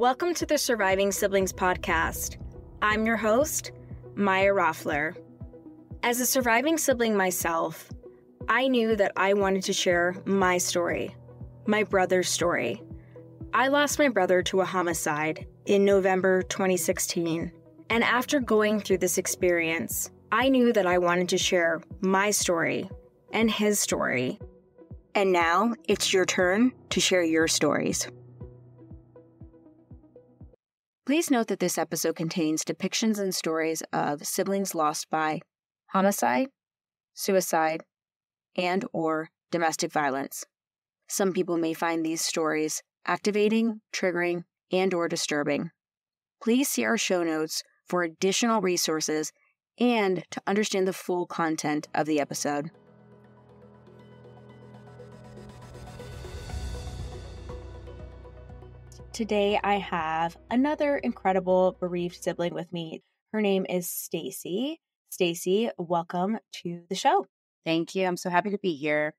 Welcome to the Surviving Siblings podcast. I'm your host, Maya Roffler. As a surviving sibling myself, I knew that I wanted to share my story, my brother's story. I lost my brother to a homicide in November 2016, and after going through this experience, I knew that I wanted to share my story and his story. And now it's your turn to share your stories. Please note that this episode contains depictions and stories of siblings lost by homicide, suicide, and or domestic violence. Some people may find these stories activating, triggering, and or disturbing. Please see our show notes for additional resources and to understand the full content of the episode. Today, I have another incredible bereaved sibling with me. Her name is Stacy. Stacy, welcome to the show. Thank you. I'm so happy to be here.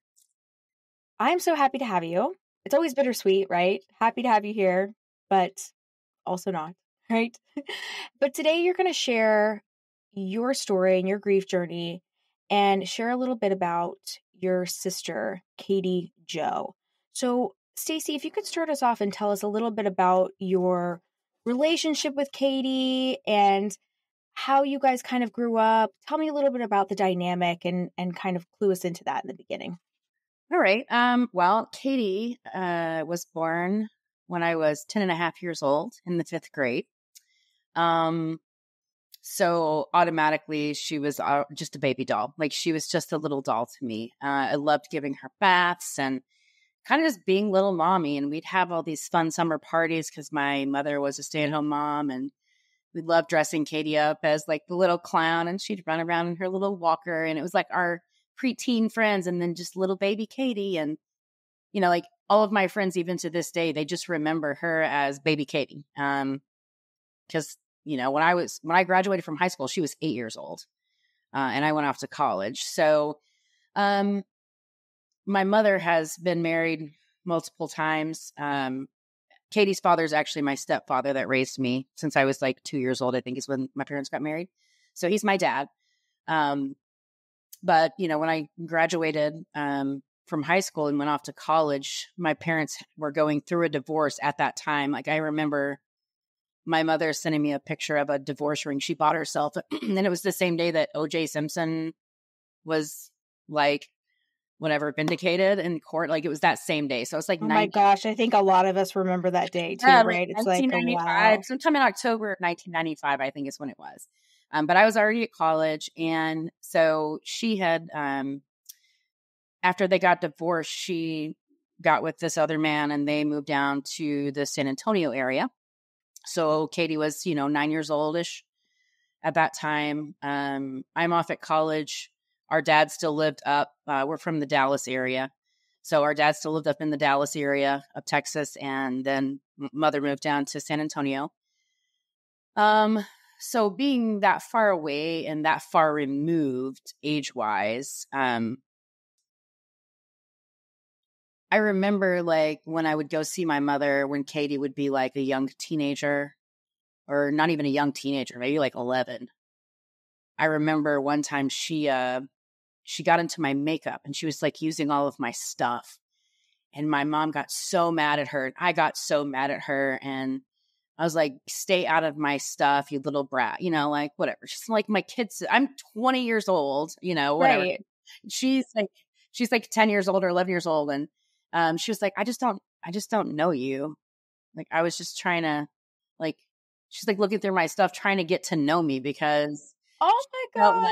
I'm so happy to have you. It's always bittersweet, right? Happy to have you here, but also not, right? But today, you're going to share your story and your grief journey and share a little bit about your sister, Katie Jo. So, Stacy, if you could start us off and tell us a little bit about your relationship with Katie and how you guys kind of grew up. Tell me a little bit about the dynamic and kind of clue us into that in the beginning. All right. Well, Katie was born when I was 10 and a half years old in the 5th grade. So automatically she was just a baby doll. Like she was just a little doll to me. I loved giving her baths and kind of just being little mommy. And we'd have all these fun summer parties because my mother was a stay-at-home mom. And we loved dressing Katie up as like the little clown. And she'd run around in her little walker. And it was like our preteen friends and then just little baby Katie. And, you know, like all of my friends, even to this day, they just remember her as baby Katie. Because, you know, when I graduated from high school, she was 8 years old. And I went off to college. So, my mother has been married multiple times. Katie's father is actually my stepfather that raised me since I was like 2 years old, I think is when my parents got married. So he's my dad. But, you know, when I graduated from high school and went off to college, my parents were going through a divorce at that time. Like I remember my mother sending me a picture of a divorce ring she bought herself. And it was the same day that O.J. Simpson was like, whatever, vindicated in court. Like it was that same day. So it's like, oh my gosh, I think a lot of us remember that day too, right? It's like, wow. Sometime in October of 1995, I think is when it was. But I was already at college. And so she had, after they got divorced, she got with this other man and they moved down to the San Antonio area. So Katie was, 9 years oldish at that time. I'm off at college. Our dad still lived up. We're from the Dallas area. So our dad still lived up in the Dallas area of Texas. And then mother moved down to San Antonio. So being that far away and that far removed age-wise, I remember like when I would go see my mother when Katie would be like a young teenager or not even a young teenager, maybe like 11. I remember one time she got into my makeup and she was like using all of my stuff. And my mom got so mad at her. And I got so mad at her. And I was like, stay out of my stuff, you little brat, like whatever. She's like my kids. I'm 20 years old, whatever. Right. She's like 10 years old or 11 years old. And she was like, I just don't know you. Like, I was just trying to she's like looking through my stuff, trying to get to know me because oh my God.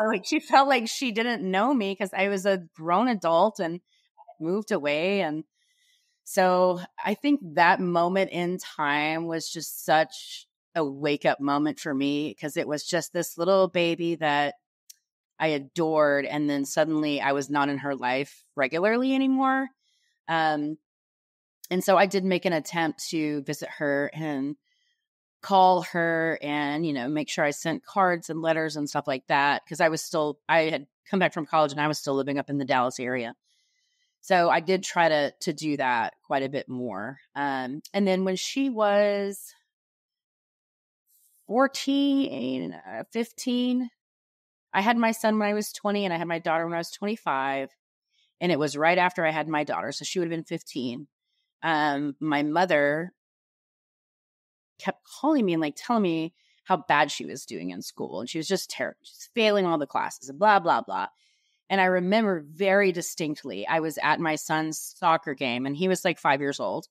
Like she felt like she didn't know me because I was a grown adult and moved away. And so I think that moment in time was just such a wake up moment for me because it was just this little baby that I adored. And then suddenly I was not in her life regularly anymore. And so I did make an attempt to visit her and call her and, make sure I sent cards and letters and stuff like that. Cause I had come back from college and I was still living up in the Dallas area. So I did try to do that quite a bit more. And then when she was 14, 15, I had my son when I was 20 and I had my daughter when I was 25. And it was right after I had my daughter. So she would have been 15. My mother kept calling me and like telling me how bad she was doing in school. And she was just terrible. She's failing all the classes and blah, blah, blah. And I remember very distinctly, I was at my son's soccer game and he was like 5 years old.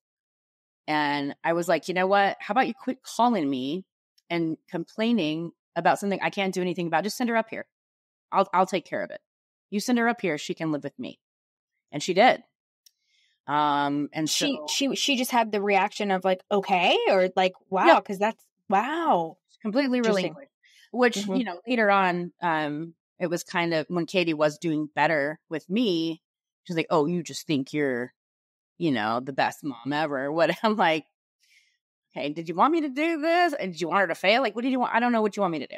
And I was like, you know what? How about you quit calling me and complaining about something I can't do anything about? Just send her up here. I'll take care of it. You send her up here. She can live with me. And she did. And she so just had the reaction of like, okay, or like, wow, because that's wow. Completely relinquished. Which, you know, later on, it was kind of when Katie was doing better with me, she's like, oh, you just think you're, you know, the best mom ever. What I'm like, okay, did you want me to do this? And did you want her to fail? Like, what did you want? I don't know what you want me to do.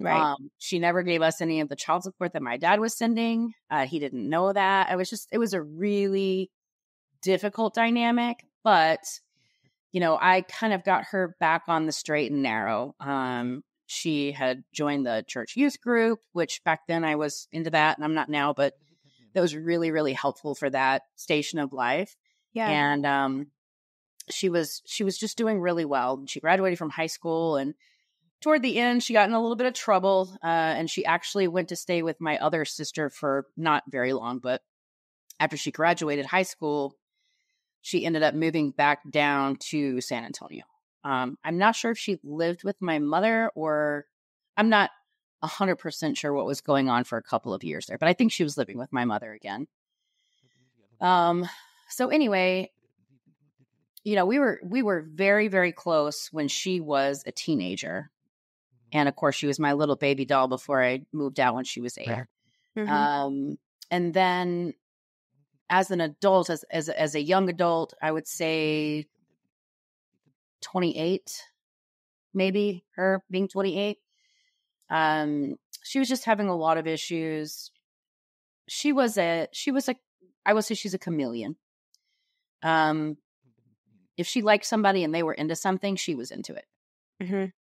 Right. She never gave us any of the child support that my dad was sending. He didn't know that. It was a really difficult dynamic, but you know, I kind of got her back on the straight and narrow. She had joined the church youth group, which back then I was into that and I'm not now, but that was really, really helpful for that station of life. Yeah. And she was just doing really well. She graduated from high school and toward the end, she got in a little bit of trouble. And she actually went to stay with my other sister for not very long, but after she graduated high school, she ended up moving back down to San Antonio. I'm not sure if she lived with my mother or I'm not 100% sure what was going on for a couple of years there, but I think she was living with my mother again. So anyway, you know, we were very, very close when she was a teenager. And of course, she was my little baby doll before I moved out when she was 8. And then as an adult, as a young adult, I would say 28, maybe her being 28. She was just having a lot of issues. She was I would say she's a chameleon. If she liked somebody and they were into something, she was into it.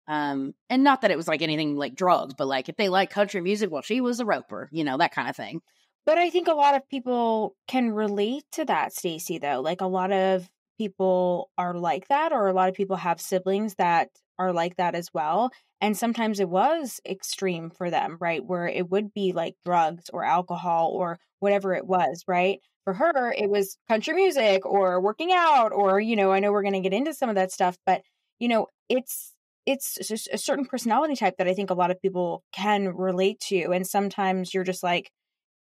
And not that it was like anything like drugs, but like if they like country music, well, she was a roper, you know, that kind of thing. But I think a lot of people can relate to that, Stacy, though. Like a lot of people are like that, or a lot of people have siblings that are like that as well. And sometimes it was extreme for them, right? Where it would be like drugs or alcohol or whatever it was, right? For her, it was country music or working out or, you know, I know we're going to get into some of that stuff, but, you know, it's just a certain personality type that I think a lot of people can relate to. And sometimes you're just like,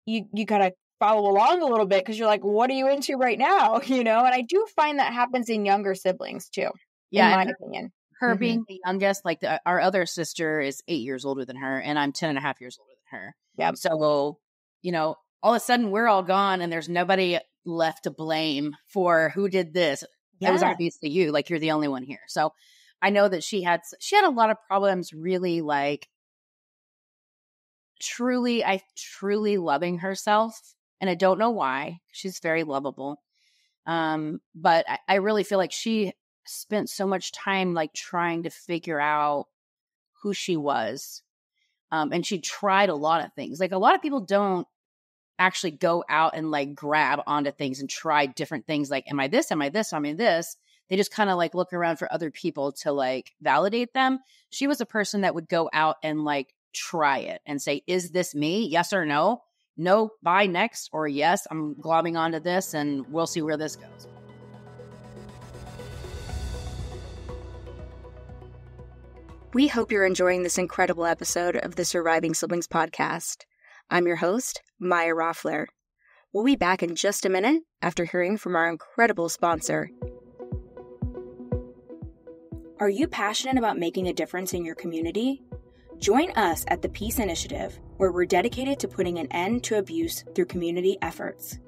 you gotta follow along a little bit because you're like, what are you into right now? You know, and I do find that happens in younger siblings too. Yeah, in my opinion. Her being the youngest, like our other sister is 8 years older than her, and I'm 10 and a half years older than her. Yeah. So, you know, all of a sudden we're all gone and there's nobody left to blame for who did this. Yeah. It was obviously you, like you're the only one here. So I know that she had a lot of problems really like truly loving herself. And I don't know why. She's very lovable. But I really feel like she spent so much time like trying to figure out who she was. And she tried a lot of things. Like a lot of people don't actually go out and like grab onto things and try different things. Like, am I this? Am I this? Am I this? They just kind of like look around for other people to like validate them. She was a person that would go out and like try it and say, is this me? Yes or no? No, bye, next. Or yes, I'm globbing onto this and we'll see where this goes. We hope you're enjoying this incredible episode of the Surviving Siblings podcast. I'm your host, Maya Roffler. We'll be back in just a minute after hearing from our incredible sponsor. Are you passionate about making a difference in your community? Join us at the Peace Initiative, where we're dedicated to putting an end to abuse through community efforts.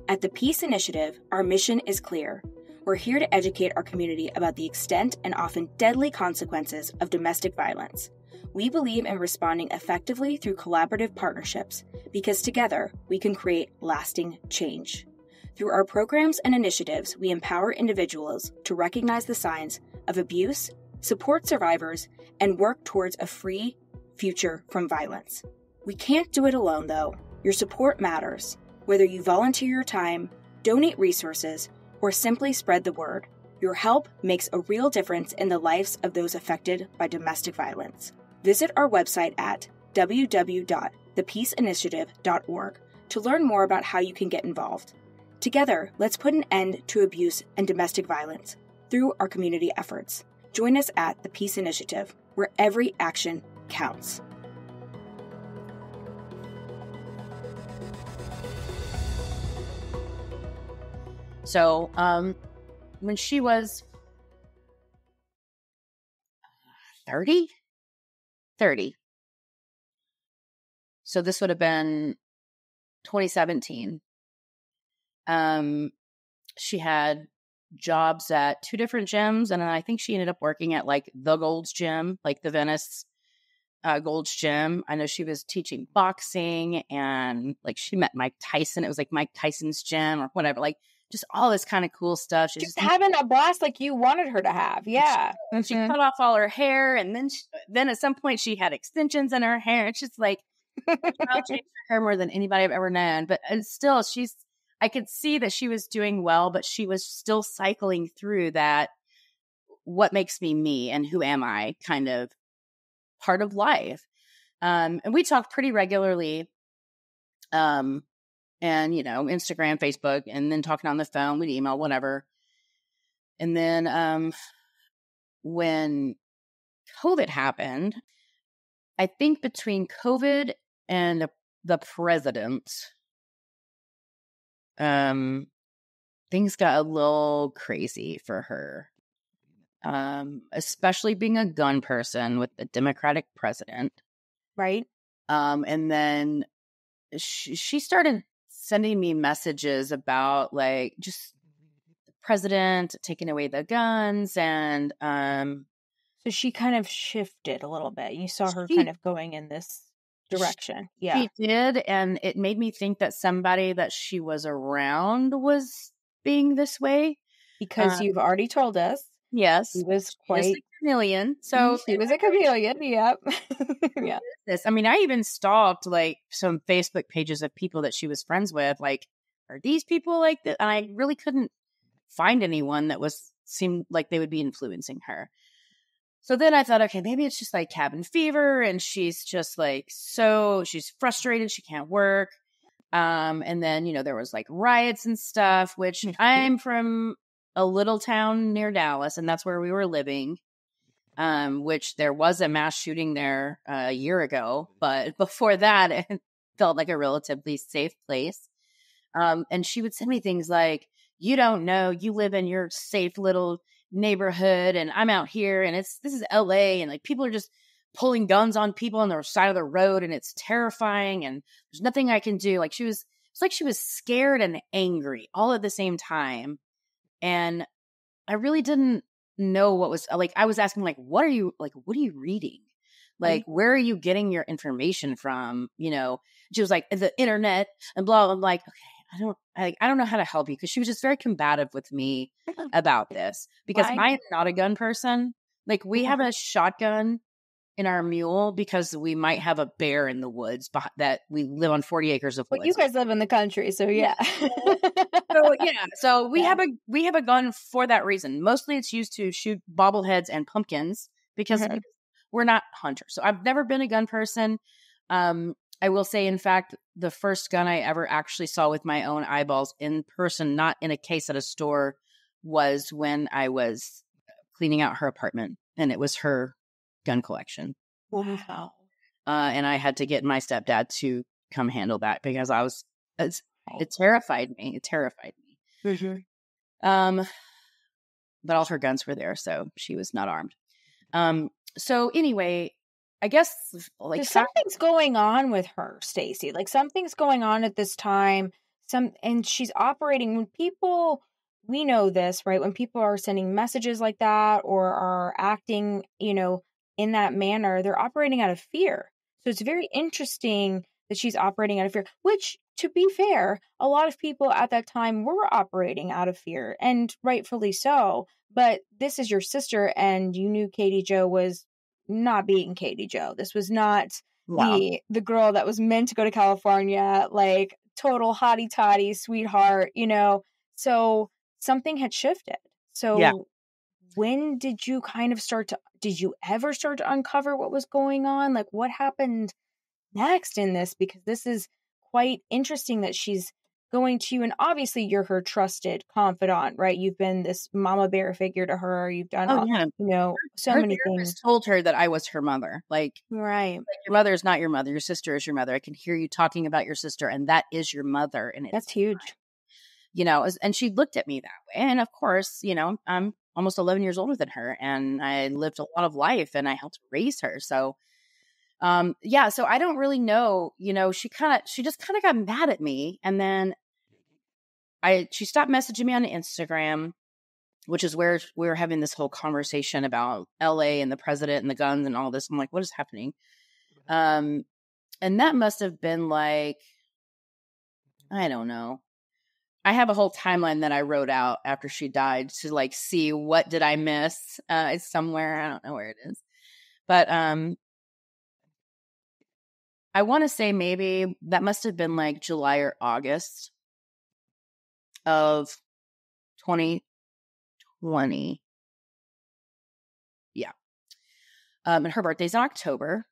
At the Peace Initiative, our mission is clear. We're here to educate our community about the extent and often deadly consequences of domestic violence. We believe in responding effectively through collaborative partnerships because together we can create lasting change. Through our programs and initiatives, we empower individuals to recognize the signs of abuse, support survivors, and work towards a free future from violence. We can't do it alone, though. Your support matters. Whether you volunteer your time, donate resources, or simply spread the word, your help makes a real difference in the lives of those affected by domestic violence. Visit our website at www.thepeaceinitiative.org to learn more about how you can get involved. Together, let's put an end to abuse and domestic violence through our community efforts. Join us at the Peace Initiative, where every action counts. So, when she was 30, so this would have been 2017. She had jobs at 2 different gyms, and I think she ended up working at like the Gold's Gym, like the Venice Gold's Gym. I know she was teaching boxing, and like she met Mike Tyson. It was like Mike Tyson's gym or whatever, like just all this kind of cool stuff. She's just having a blast like you wanted her to have. Yeah. She cut off all her hair, and then at some point she had extensions in her hair. It's just like, I'll change her hair more than anybody I've ever known. But still, I could see that she was doing well, but she was still cycling through that what makes me me and who am I kind of part of life. And we talked pretty regularly, and, Instagram, Facebook, and then talking on the phone, we'd email, whatever. And then when COVID happened, I think between COVID and the president, things got a little crazy for her, especially being a gun person with the Democratic president. Right. And then she started sending me messages about like just the president taking away the guns. And so she kind of shifted a little bit. You saw her kind of going in this direction. Yeah. She did. And it made me think that somebody that she was around was being this way. Because you've already told us. Yes. She was quite a chameleon. So she was a chameleon. Yep. Yeah. I mean, I even stalked like some Facebook pages of people that she was friends with. Like, are these people like that? And I really couldn't find anyone that seemed like they would be influencing her. So then I thought, okay, maybe it's just like cabin fever, and she's just like, she's frustrated. She can't work. And then, there was like riots and stuff, which I'm from a little town near Dallas, and that's where we were living, which there was a mass shooting there a year ago. But before that, it felt like a relatively safe place. And she would send me things like, you don't know, you live in your safe little neighborhood, and I'm out here, and this is LA, and like people are just pulling guns on people on the side of the road, and it's terrifying, and there's nothing I can do. Like it's like she was scared and angry all at the same time. And I really didn't know what was like. I was asking like, what are you reading? Like, where are you getting your information from? She was like, the internet and blah. I'm like, okay, I don't know how to help you, because she was just very combative with me about this, because I'm not a gun person. Like, we have a shotgun in our mule because we might have a bear in the woods that we live on 40 acres of woods. But you guys live in the country, so yeah. So we have a gun for that reason. Mostly it's used to shoot bobbleheads and pumpkins because we're not hunters. So I've never been a gun person. I will say, in fact, the first gun I ever actually saw with my own eyeballs in person, not in a case at a store, was when I was cleaning out her apartment, and it was her gun collection. Wow. And I had to get my stepdad to come handle that because it terrified me. Mm-hmm. But all her guns were there, so she was not armed. So anyway, I guess like something's going on with her, Stacy. Like something's going on at this time. And she's operating when people, we know this, right? When people are sending messages like that or are acting, in that manner, they're operating out of fear. So it's very interesting that she's operating out of fear, which to be fair, a lot of people at that time were operating out of fear, and rightfully so. But this is your sister, and you knew Katie Jo was not being Katie Jo. This was not Yeah. the girl that was meant to go to California, like total hottie toddy sweetheart, So something had shifted. Yeah. So when did you did you ever start to uncover what was going on? Like, what happened next in this? Because this is quite interesting that she's going to you, and obviously you're her trusted confidant, right? You've been this mama bear figure to her. You've done, Oh, yeah. so Her many therapist things. told her that I was her mother. Like Right. your mother is not your mother. Your sister is your mother. I can hear you talking about your sister, and that is your mother. And That's huge. and she looked at me that way. And of course, I'm almost 11 years older than her, and I lived a lot of life, and I helped raise her. So, so I don't really know, she just kind of got mad at me. And then she stopped messaging me on Instagram, which is where we were having this whole conversation about LA and the president and the guns and all this. I'm like, what is happening? And that must have been like, I don't know. I have a whole timeline that I wrote out after she died to like see what did I miss. It's somewhere. I don't know where it is. But I want to say maybe that must have been like July or August of 2020. Yeah. And her birthday's in October.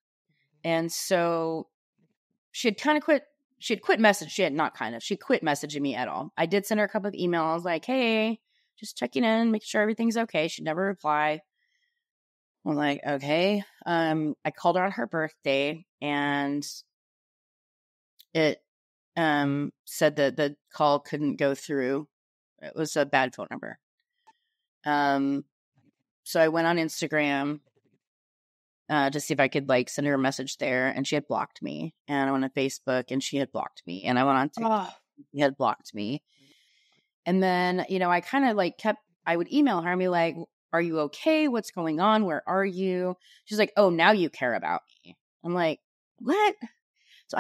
And so she had kind of quit. She had quit messaging. She quit messaging me at all. I did send her a couple of emails like, hey, just checking in, making sure everything's okay. She'd never reply. I'm like, okay. I called her on her birthday, and it said that the call couldn't go through. It was a bad phone number. So I went on Instagram to see if I could like send her a message there, and she had blocked me. And I went on Facebook, and she had blocked me. And I went on TikTok, she had blocked me. And then, I kind of like I would email her and be like, are you okay? What's going on? Where are you? She's like, oh, now you care about me. I'm like, what? So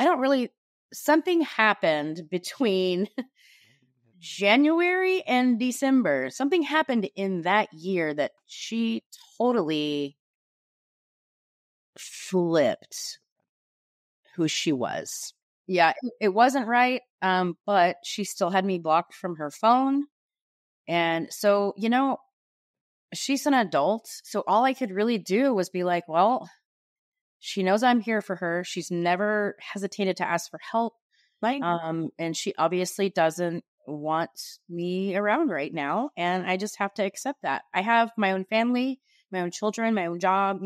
something happened between January and December. Something happened in that year that she totally flipped who she was. Yeah, it wasn't right. But she still had me blocked from her phone. And so, she's an adult. So all I could really do was be like, well, she knows I'm here for her. She's never hesitated to ask for help. Right. And she obviously doesn't want me around right now. And I just have to accept that. I have my own family, my own children, my own job.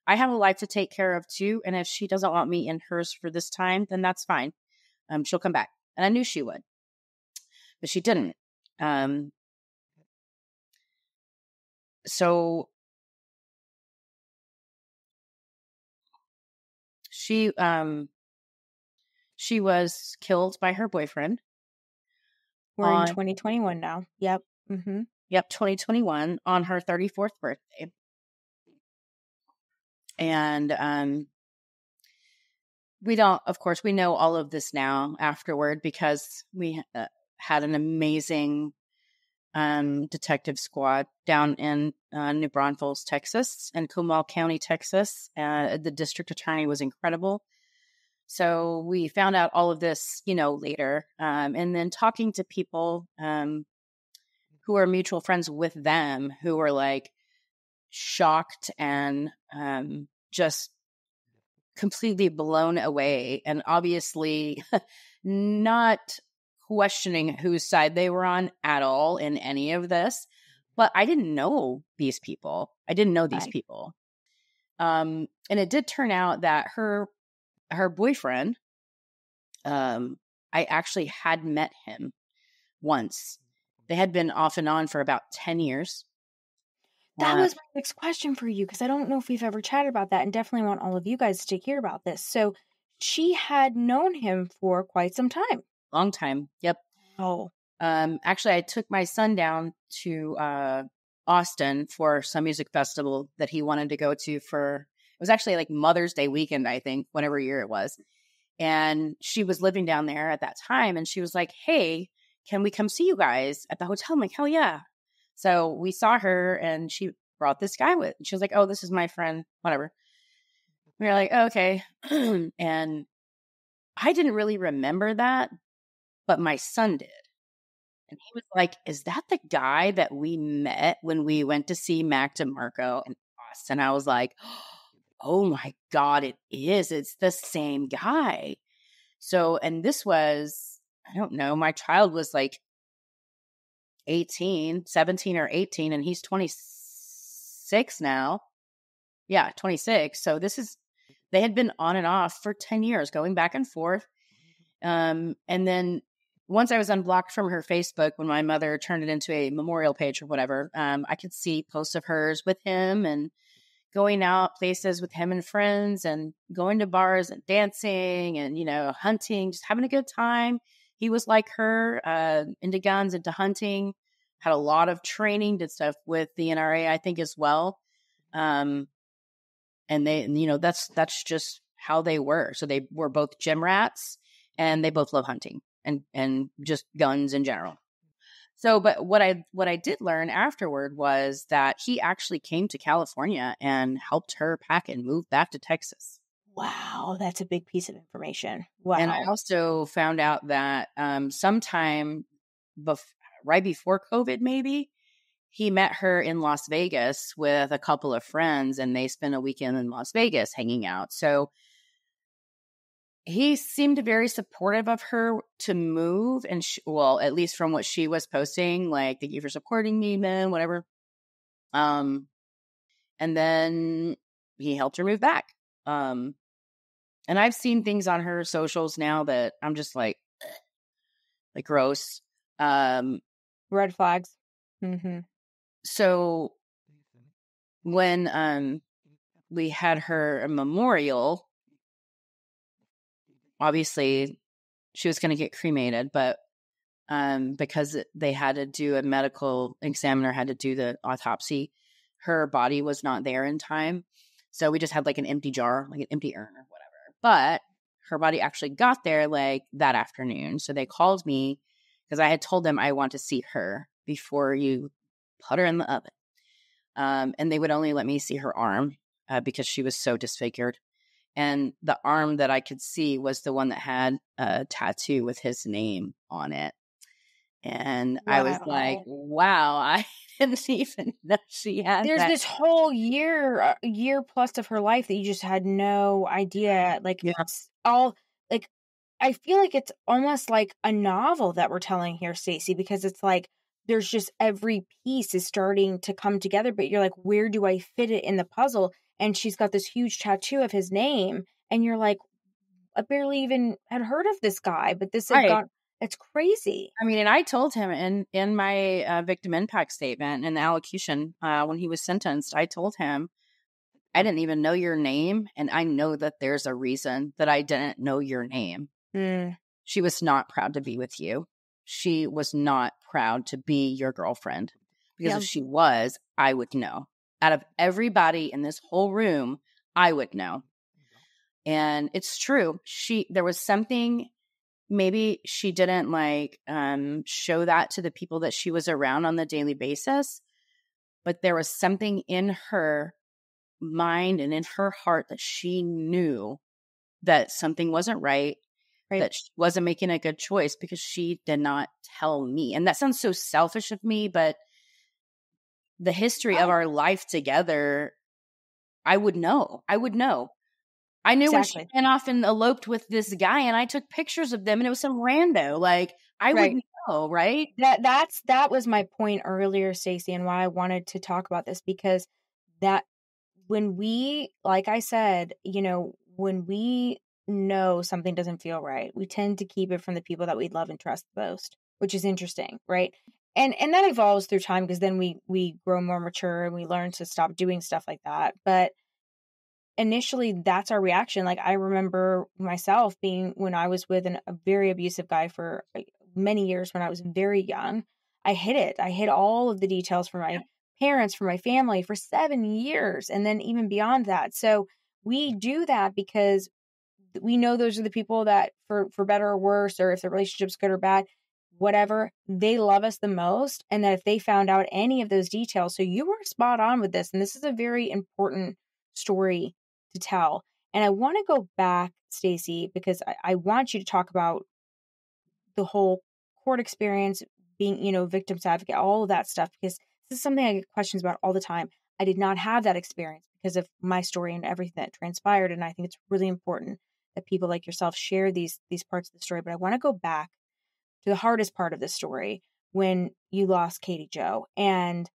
I have a life to take care of too. And if she doesn't want me in hers for this time, then that's fine. She'll come back. And I knew she would, but she didn't. So she was killed by her boyfriend. We're in 2021 now. Yep. Mm-hmm. Yep, 2021 on her 34th birthday. And we know all of this now afterward because we had an amazing detective squad down in New Braunfels, Texas, and Comal County, Texas. The district attorney was incredible. So we found out all of this, later. And then talking to people who are mutual friends with them who were like shocked and just completely blown away, and obviously not questioning whose side they were on at all in any of this. But I didn't know these people. And it did turn out that her boyfriend, I actually had met him once. They had been off and on for about 10 years. That was my next question for you, because I don't know if we've ever chatted about that, and definitely want all of you guys to hear about this. So she had known him for quite some time. Long time. Yep. Oh. Actually, I took my son down to Austin for some music festival that he wanted to go to it was actually like Mother's Day weekend, I think, whatever year it was. And she was living down there at that time. And she was like, hey, can we come see you guys at the hotel? I'm like, hell yeah. So we saw her and she brought this guy with. She was like, oh, this is my friend, whatever. We were like, oh, okay. And I didn't really remember that, but my son did. And he was like, is that the guy that we met when we went to see Mac DeMarco and us? And I was like, oh my God, it is. It's the same guy. So, and this was, I don't know, my child was like 17 or 18, and he's 26 now. Yeah, 26. So they had been on and off for 10 years, going back and forth. And then once I was unblocked from her Facebook, when my mother turned it into a memorial page or whatever, I could see posts of hers with him and going out places with him and friends and going to bars and dancing and, hunting, just having a good time. He was like her, into guns, into hunting, had a lot of training, did stuff with the NRA, I think, as well. And they, that's just how they were. So they were both gym rats and they both love hunting and just guns in general. So, but what I did learn afterward was that he actually came to California and helped her pack and move back to Texas. Wow, that's a big piece of information. Wow. And I also found out that sometime right before COVID, maybe, he met her in Las Vegas with a couple of friends, and they spent a weekend in Las Vegas hanging out. So he seemed very supportive of her to move. And at least from what she was posting, like, thank you for supporting me, man, whatever. And then he helped her move back. And I've seen things on her socials now that I'm just like gross. Red flags. Mm-hmm. So when we had her memorial, obviously she was going to get cremated, but because they had to do a medical examiner had to do the autopsy, her body was not there in time. So we just had like an empty jar, like an empty urn or whatever. But her body actually got there like that afternoon. So they called me because I had told them I want to see her before you put her in the oven. And they would only let me see her arm because she was so disfigured. And the arm that I could see was the one that had a tattoo with his name on it. And wow. I was like, wow, I didn't even know she had There's this whole year plus of her life that you just had no idea. Like, yeah. It's all, like, I feel like it's almost like a novel that we're telling here, Stacy, because it's like, there's just every piece is starting to come together, but you're like, where do I fit it in the puzzle? And she's got this huge tattoo of his name. And you're like, I barely even had heard of this guy, but this had gone, it's crazy. I mean, and I told him in my victim impact statement in the allocution, when he was sentenced, I told him, I didn't even know your name. And I know that there's a reason that I didn't know your name. Mm. She was not proud to be with you. She was not proud to be your girlfriend, because if she was, I would know. Out of everybody in this whole room, I would know. And it's true. There was something, maybe she didn't show that to the people that she was around on the daily basis, but there was something in her mind and in her heart that she knew that something wasn't right. That she wasn't making a good choice because she did not tell me. And that sounds so selfish of me, but the history of our life together, I would know. I knew when she went off and eloped with this guy, and I took pictures of them, and it was some rando. Like, I would know, right? That was my point earlier, Stacy, and why I wanted to talk about this, because that when we, like I said, when we know something doesn't feel right, we tend to keep it from the people that we love and trust the most, which is interesting, right? And that evolves through time, because then we grow more mature and we learn to stop doing stuff like that. But initially, that's our reaction. Like, I remember myself being, when I was with a very abusive guy for many years when I was very young, I hid it. I hid all of the details from my parents, from my family for 7 years. And then even beyond that. So we do that because we know those are the people that for better or worse, or if the relationship's good or bad, whatever, they love us the most. And that if they found out any of those details, so you were spot on with this. And this is a very important story to tell. And I want to go back, Stacy, because I want you to talk about the whole court experience, being, victim's advocate, all of that stuff, because this is something I get questions about all the time. I did not have that experience because of my story and everything that transpired. And I think it's really important that people like yourself share these parts of the story. But I want to go back to the hardest part of the story, when you lost Katie Jo. And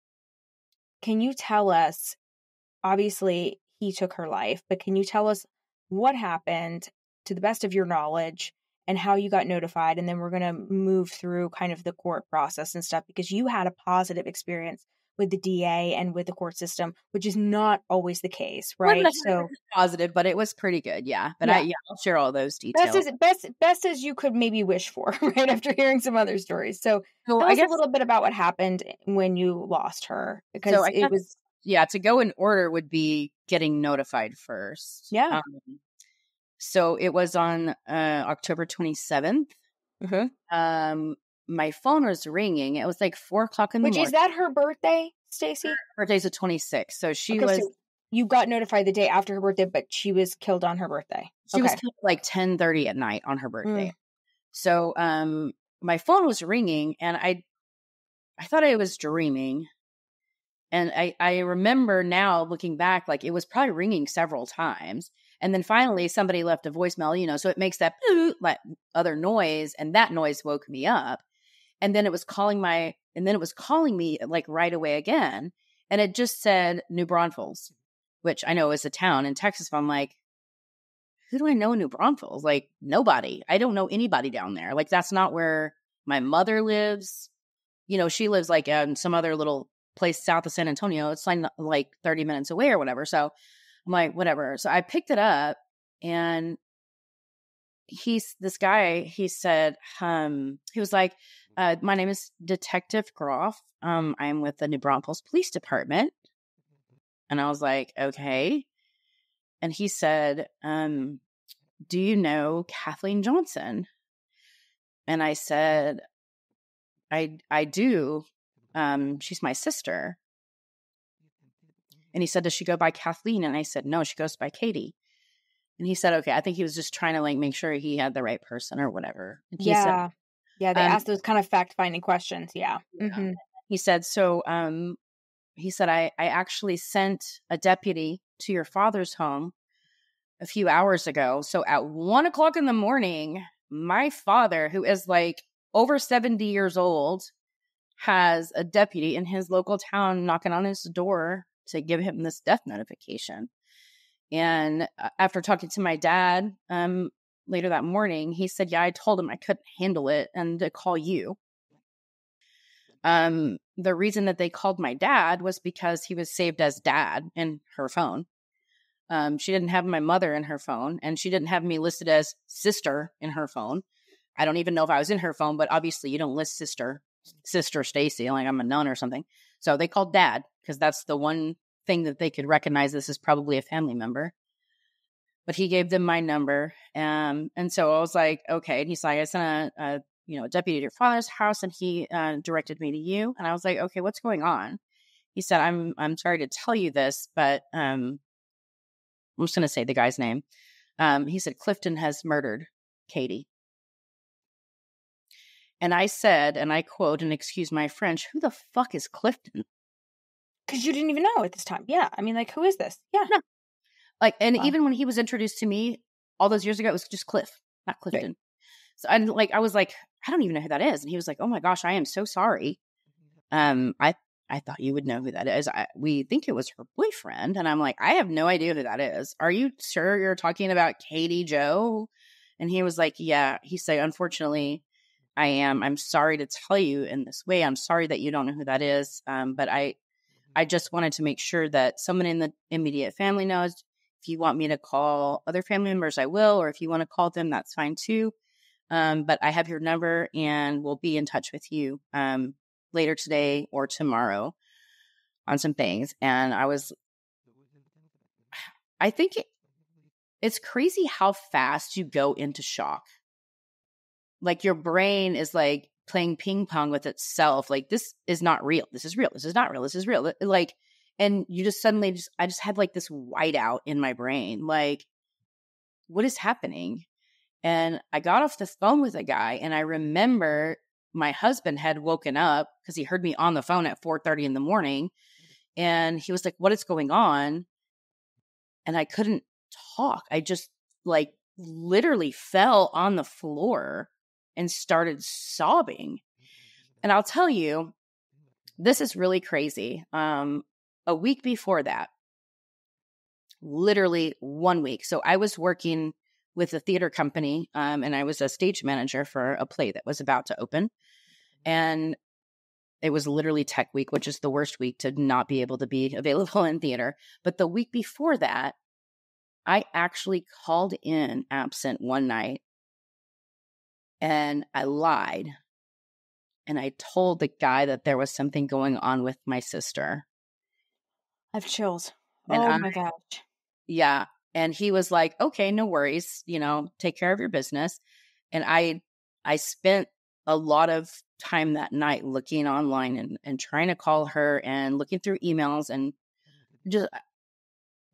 can you tell us, obviously he took her life, but can you tell us what happened to the best of your knowledge and how you got notified? And then we're going to move through kind of the court process and stuff, because you had a positive experience with the DA and with the court system, which is not always the case, right? So positive, but it was pretty good. Yeah. But yeah. I'll share all those details. Best as you could maybe wish for, right? After hearing some other stories. So tell us a little bit about what happened when you lost her, because it was. Yeah. To go in order would be getting notified first. Yeah. So it was on October 27th. Mm-hmm. My phone was ringing. It was like 4:00 in the morning. Which, is that her birthday, Stacy? Her birthday's the 26th. So So you got notified the day after her birthday, but she was killed on her birthday. She was killed like 10:30 at night on her birthday. So my phone was ringing, and I thought I was dreaming. And I remember now looking back, like it was probably ringing several times. And then finally somebody left a voicemail, so it makes that like other noise, and that noise woke me up. And then it was calling me like right away again. And it just said New Braunfels, which I know is a town in Texas. But I'm like, who do I know in New Braunfels? Like, nobody. I don't know anybody down there. Like, that's not where my mother lives. She lives like in some other little place south of San Antonio. It's like 30 minutes away or whatever. So I'm like, whatever. So I picked it up, and he said, he was like, my name is Detective Groff. I'm with the New Braunfels Police Department. And I was like, okay. And he said, do you know Kathleen Johnson? And I said, I do. She's my sister. And he said, does she go by Kathleen? And I said, no, she goes by Katie. And he said, okay. I think he was just trying to like make sure he had the right person or whatever. And he said, they asked those kind of fact-finding questions. Yeah. Mm-hmm. He said, so he said, I actually sent a deputy to your father's home a few hours ago. So at 1:00 in the morning, my father, who is like over 70 years old, has a deputy in his local town knocking on his door to give him this death notification. And after talking to my dad later that morning, he said, yeah, I told him I couldn't handle it and to call you. The reason that they called my dad was because he was saved as dad in her phone. She didn't have my mother in her phone, and she didn't have me listed as sister in her phone. I don't even know if I was in her phone, but obviously you don't list sister Stacy, like I'm a nun or something. So they called dad because that's the one thing that they could recognize this is probably a family member. But he gave them my number. And so I was like, okay. And he's like, I sent a deputy to your father's house, and he directed me to you. And I was like, okay, what's going on? He said, I'm sorry to tell you this, but I'm just going to say the guy's name. He said, Clifton has murdered Katie. And I said, and I quote, and excuse my French, who the fuck is Clifton? Because you didn't even know at this time. Yeah. I mean, like, who is this? Yeah. No. Like, and even when he was introduced to me all those years ago, it was just Cliff, not Clifton. Right. So I was like, I don't even know who that is. And he was like, oh my gosh, I am so sorry. I thought you would know who that is. We think it was her boyfriend. And I'm like, I have no idea who that is. Are you sure you're talking about Katie Jo? And he was like, yeah. He said, unfortunately, I am. I'm sorry to tell you in this way. I'm sorry that you don't know who that is. But I just wanted to make sure that someone in the immediate family knows. If you want me to call other family members, I will. Or if you want to call them, that's fine too. But I have your number, and we'll be in touch with you later today or tomorrow on some things. And I think it's crazy how fast you go into shock. Like your brain is like playing ping pong with itself. Like, this is not real. This is real. This is not real. This is real. Like, and you just suddenly I just had like this whiteout in my brain. Like, what is happening? And I got off the phone with a guy, and I remember my husband had woken up because he heard me on the phone at 4:30 in the morning. And he was like, what is going on? And I couldn't talk. I just like literally fell on the floor and started sobbing. And I'll tell you, this is really crazy. A week before that, literally 1 week. So I was working with a theater company, and I was a stage manager for a play that was about to open. And it was literally tech week, which is the worst week to not be able to be available in theater. But the week before that, I actually called in absent one night, and I lied. And I told the guy that there was something going on with my sister. I have chills. And Oh my gosh. Yeah. And he was like, okay, no worries, take care of your business. And I spent a lot of time that night looking online and trying to call her and looking through emails, and just,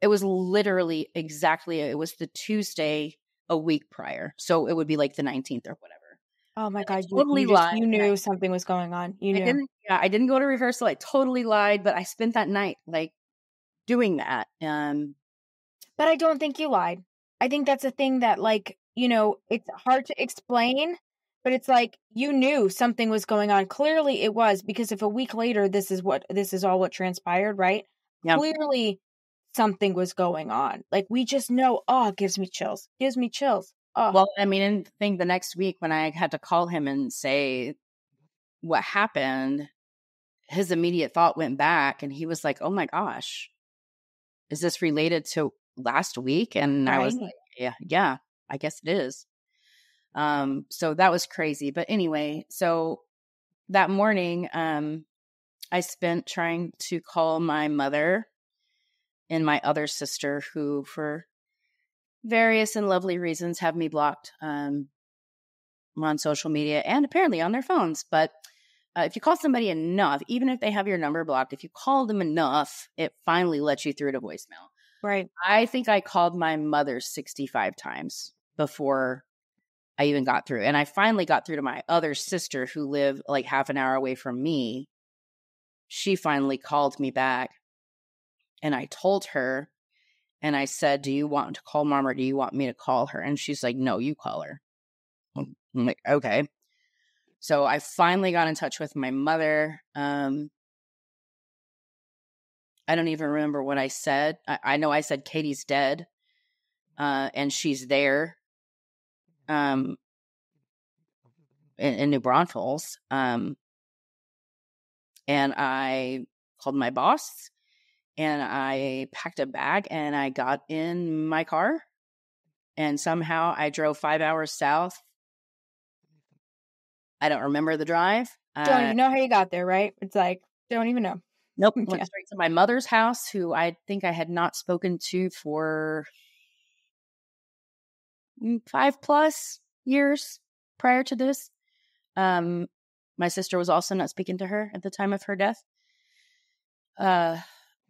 it was literally it was the Tuesday a week prior. So it would be like the 19th or whatever. Oh my God. Totally lied. You knew something was going on. You knew. I didn't go to rehearsal. I totally lied, but I spent that night like doing that. But I don't think you lied. I think that's a thing that, like, it's hard to explain, but it's like you knew something was going on. Clearly it was, because if a week later this is all what transpired, right? Yeah. Clearly something was going on. Like, we just know, it gives me chills. Gives me chills. Oh. Well, I mean, I think the next week when I had to call him and say what happened, his immediate thought went back, and he was like, oh my gosh, is this related to last week? And I was like, yeah, I guess it is. So that was crazy. But anyway, so that morning, I spent trying to call my mother and my other sister, who for various and lovely reasons have me blocked on social media and apparently on their phones. But if you call somebody enough, even if they have your number blocked, if you call them enough, it finally lets you through to voicemail. Right. I think I called my mother 65 times before I even got through. And I finally got through to my other sister, who lived like half an hour away from me. She finally called me back, and I told her, and I said, do you want to call Mom or do you want me to call her? And she's like, no, you call her. I'm like, okay. So I finally got in touch with my mother. I don't even remember what I said. I know I said Katie's dead, and she's there in New Braunfels. And I called my boss, and I packed a bag, and I got in my car, and somehow I drove 5 hours south. I don't remember the drive. Don't even know how you got there, right? It's like, don't even know. Nope. Went straight to my mother's house, who I think I had not spoken to for 5+ years prior to this. My sister was also not speaking to her at the time of her death. A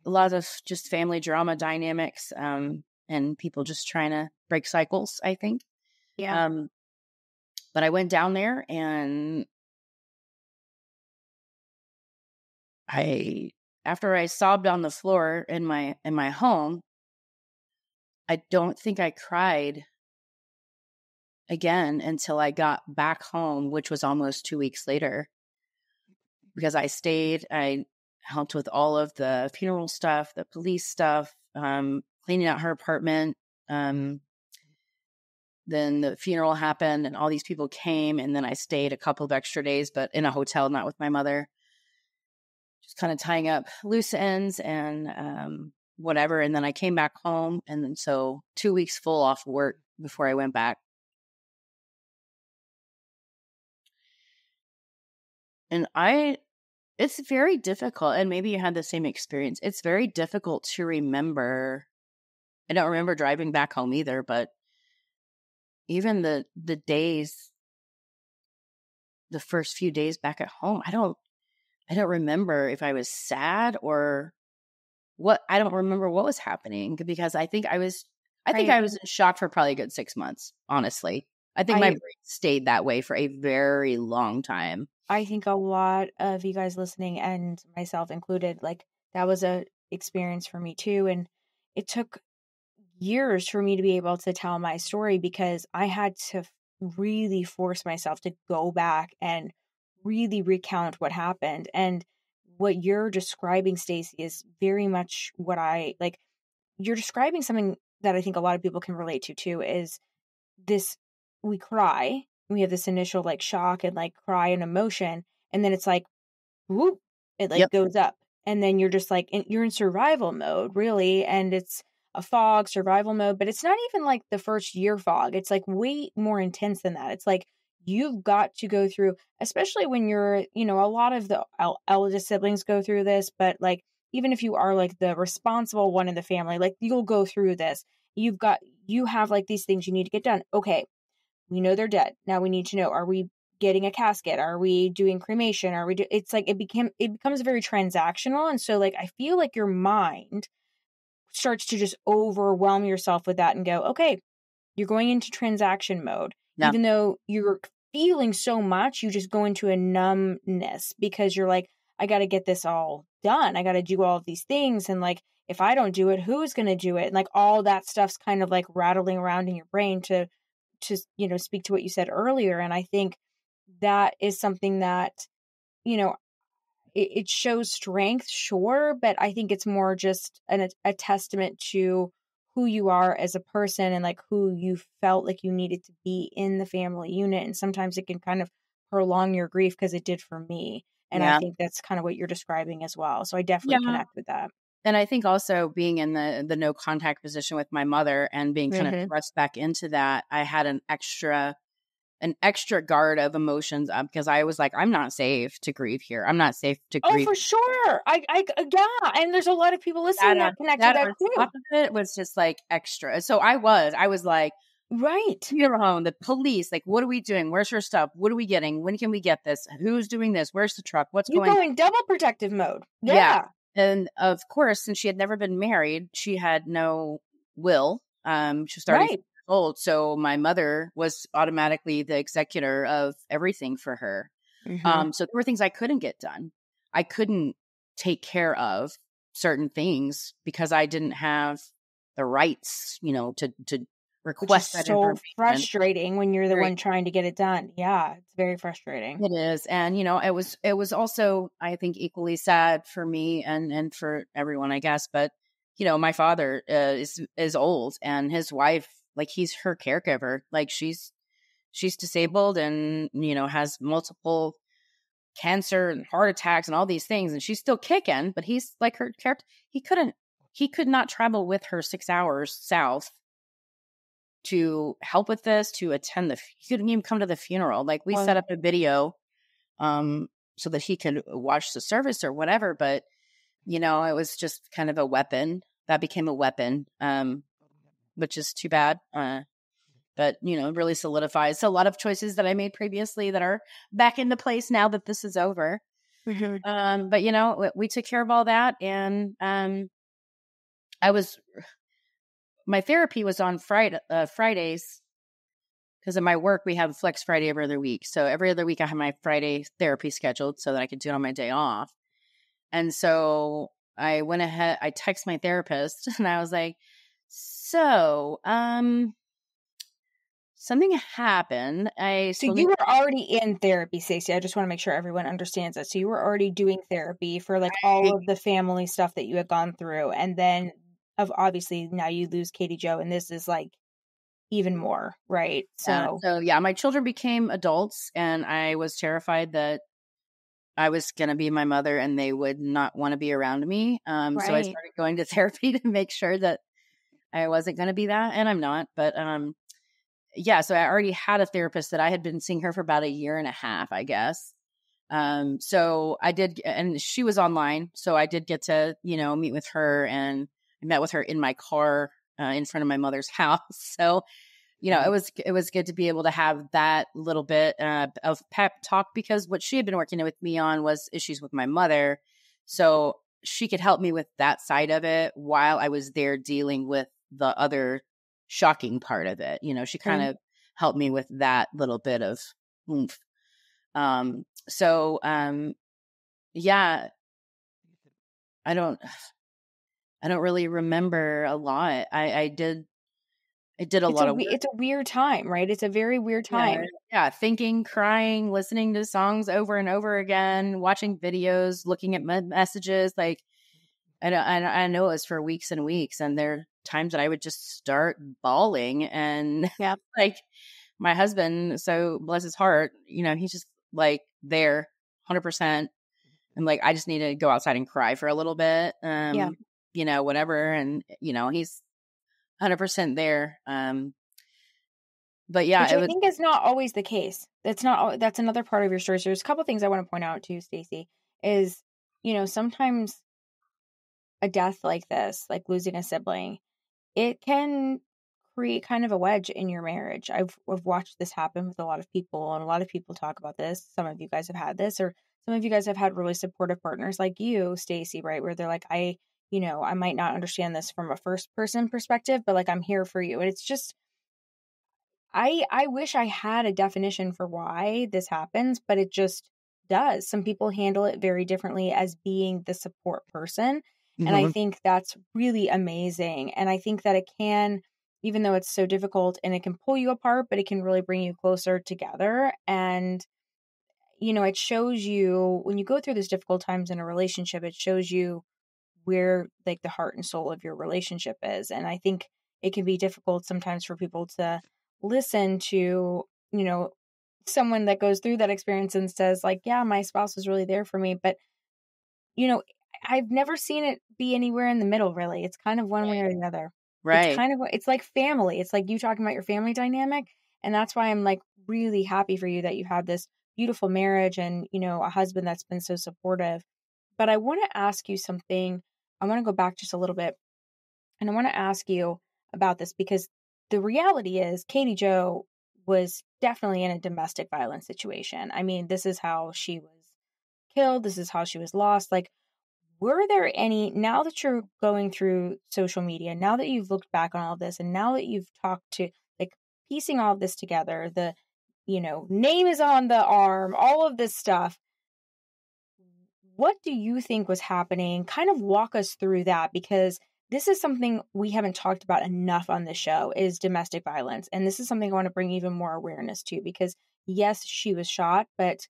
lot of just family drama dynamics, and people just trying to break cycles, I think. Yeah. But I went down there, and after I sobbed on the floor in my home, I don't think I cried again until I got back home, which was almost 2 weeks later, because I stayed. I helped with all of the funeral stuff, the police stuff, cleaning out her apartment. Then the funeral happened, and all these people came, and then I stayed a couple of extra days, but in a hotel, not with my mother. Just kind of tying up loose ends and whatever. And then I came back home, and then so 2 weeks full off work before I went back. And it's very difficult, and maybe you had the same experience. It's very difficult to remember I don't remember driving back home either, but even the days, the first few days back at home, I don't remember if I was sad or what. I don't remember what was happening because I think I was in shock for probably a good 6 months, honestly. I think my brain stayed that way for a very long time. I think a lot of you guys listening, and myself included, like, that was a experience for me too. And it took years for me to be able to tell my story because I had to really force myself to go back and really recount what happened. And what you're describing, Stacy, is very much what I like. You're describing something that I think a lot of people can relate to too, is this: we cry, we have this initial like shock and like cry and emotion, and then it's like, whoop, it like goes up. And then you're just like, you're in survival mode, really. And it's a fog survival mode, but it's not even like the first year fog. It's like way more intense than that. It's like you've got to go through, especially when you're, you know, a lot of the eldest siblings go through this, but like, even if you are like the responsible one in the family, like you'll go through this. You have like these things you need to get done. Okay, we know they're dead. Now we need to know, are we getting a casket? Are we doing cremation? It's like it becomes very transactional. And so like I feel like your mind starts to just overwhelm yourself with that and go, okay, you're going into transaction mode. Yeah. Even though you're feeling so much, you just go into a numbness because you're like, I got to get this all done. I got to do all of these things. And like, if I don't do it, who's going to do it? And like all that stuff's kind of like rattling around in your brain to, you know, speak to what you said earlier. And I think that is something that, you know, it shows strength, sure, but I think it's more just a testament to who you are as a person and like who you felt like you needed to be in the family unit. And sometimes it can kind of prolong your grief, because it did for me. And I think that's kind of what you're describing as well. So I definitely connect with that. And I think also being in the no contact position with my mother and being kind of thrust back into that, I had an extra guard of emotions up because I was like, I'm not safe to grieve here. I'm not safe to grieve. Oh, for sure. Yeah. And there's a lot of people listening that connect with that too. Top of it was just like extra. So I was like, right. Funeral home, the police, like, what are we doing? Where's her stuff? What are we getting? When can we get this? Who's doing this? Where's the truck? What's going on? You're going double protective mode. Yeah. And of course, since she had never been married, she had no will. She was 30 years old. So my mother was automatically the executor of everything for her. So there were things I couldn't get done. I couldn't take care of certain things because I didn't have the rights, you know, to request that information. So frustrating when you're the one trying to get it done. Yeah, it's very frustrating. It is. And, you know, it was also, I think, equally sad for me and for everyone, I guess. But, you know, my father is old, and his wife, like, he's her caregiver. Like, she's disabled and, you know, has multiple cancer and heart attacks and all these things, and she's still kicking, but he's like her character. He could not travel with her 6 hours south to help with this, to attend he couldn't even come to the funeral. Like, we set up a video so that he could watch the service or whatever. But, you know, it was just kind of a weapon that became a weapon, which is too bad. But, you know, it really solidifies a lot of choices that I made previously that are back into place now that this is over. But, you know, we took care of all that. And my therapy was on Fridays, because of my work. We have Flex Friday every other week. So every other week I have my Friday therapy scheduled so that I could do it on my day off. And so I went ahead, I texted my therapist and I was like, so, something happened. So you were already in therapy, Stacy. I just want to make sure everyone understands that. So you were already doing therapy for like all of the family stuff that you had gone through. And then obviously now you lose Katie Jo, and this is like even more, right? So yeah, my children became adults, and I was terrified that I was going to be my mother and they would not want to be around me. So I started going to therapy to make sure that I wasn't going to be that, and I'm not. But yeah, so I already had a therapist that I had been seeing her for about 1.5 years, I guess. So I did, and she was online, so I did get to, you know, meet with her, and I met with her in my car in front of my mother's house. So, it was good to be able to have that little bit of pep talk, because what she had been working with me on was issues with my mother. So she could help me with that side of it while I was there dealing with the other shocking part of it. She kind of helped me with that little bit of oomph. Yeah, I don't really remember a lot. I did a lot of work. It's a weird time, right? It's a very weird time. Yeah, thinking, crying, listening to songs over and over again, watching videos, looking at messages. Like, I know it was for weeks and weeks, and there are times that I would just start bawling, and Yeah. like my husband, so bless his heart, he's just like there 100%. I'm like, I just need to go outside and cry for a little bit. Whatever. And, he's 100% there. But yeah, which I think is not always the case. That's another part of your story. So there's a couple things I want to point out too, Stacy, is, sometimes a death like this, like losing a sibling, it can create kind of a wedge in your marriage. I've watched this happen with a lot of people, and a lot of people talk about this. Some of you guys have had this, or some of you guys have had really supportive partners like you, Stacy, right? Where they're like, I might not understand this from a first person perspective, but like, I'm here for you. And it's just, I wish I had a definition for why this happens, but it just does. Some people handle it very differently as being the support person. And I think that's really amazing. And I think that it can, even though it's so difficult and it can pull you apart, but it can really bring you closer together. And, it shows you when you go through these difficult times in a relationship, it shows you where like the heart and soul of your relationship is. And I think it can be difficult sometimes for people to listen to, someone that goes through that experience and says like, yeah, my spouse was really there for me. But, I've never seen it be anywhere in the middle, really. It's kind of one way or the other. Right. It's like family. It's like you talking about your family dynamic. And that's why I'm like really happy for you that you have this beautiful marriage and, a husband that's been so supportive. But I want to ask you something. I want to go back just a little bit, and I want to ask you about this, because the reality is Katie Jo was definitely in a domestic violence situation. I mean, this is how she was killed. This is how she was lost. Like, were there any, now that you're going through social media, now that you've looked back on all of this, and now that you've talked to, like, piecing all of this together, the, name is on the arm, all of this stuff, what do you think was happening? Kind of walk us through that, because this is something we haven't talked about enough on this show, is domestic violence. And this is something I want to bring even more awareness to, because yes, she was shot, but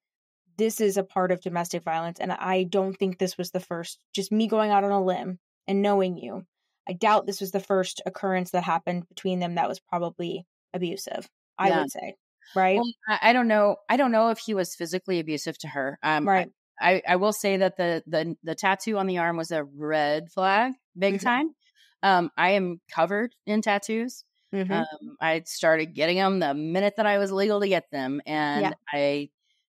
this is a part of domestic violence. And I don't think this was the first, just me going out on a limb and knowing you, I doubt this was the first occurrence that happened between them that was probably abusive, I would say. Right. Well, I don't know. I don't know if he was physically abusive to her. Right. I will say that the tattoo on the arm was a red flag, big time. I am covered in tattoos. I started getting them the minute that I was legal to get them. And I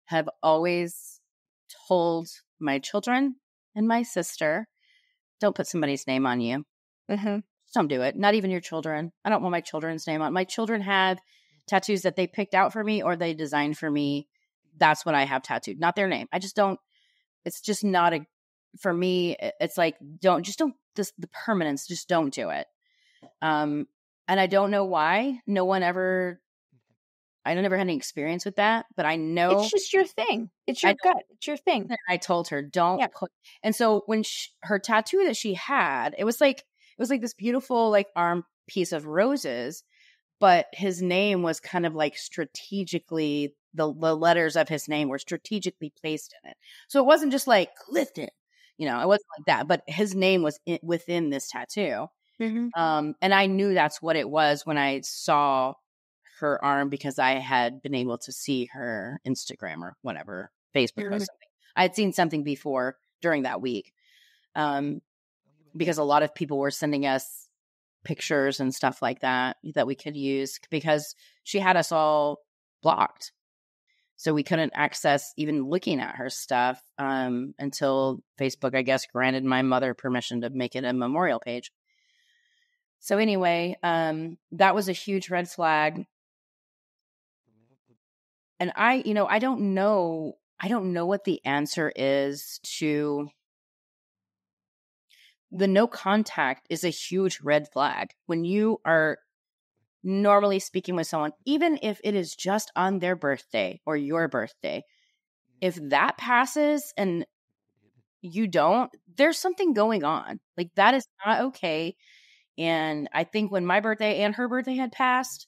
have always told my children and my sister, don't put somebody's name on you. Just don't do it. Not even your children. I don't want my children's name on. My children have tattoos that they picked out for me or they designed for me. That's what I have tattooed, not their name. I just don't, it's just not for me. It's like, don't the permanence, just don't do it. And I don't know why I never had any experience with that, but I know it's just your thing. It's your gut. It's your thing. I told her, don't put. And so when her tattoo that she had, it was like this beautiful like arm piece of roses, but his name was kind of like strategically, the letters of his name were strategically placed in it. So it wasn't just like Clifton, it wasn't like that, but his name was within this tattoo. And I knew that's what it was when I saw her arm, because I had been able to see her Instagram or whatever, Facebook or something. I had seen something before during that week, because a lot of people were sending us pictures and stuff like that we could use, because she had us all blocked. So we couldn't access even looking at her stuff until Facebook, I guess, granted my mother permission to make it a memorial page. So anyway, that was a huge red flag. And I don't know what the answer is to the no contact is a huge red flag. When you are normally speaking with someone, even if it is just on their birthday or your birthday, if that passes and you don't, there's something going on. Like, that is not okay. And I think when my birthday and her birthday had passed,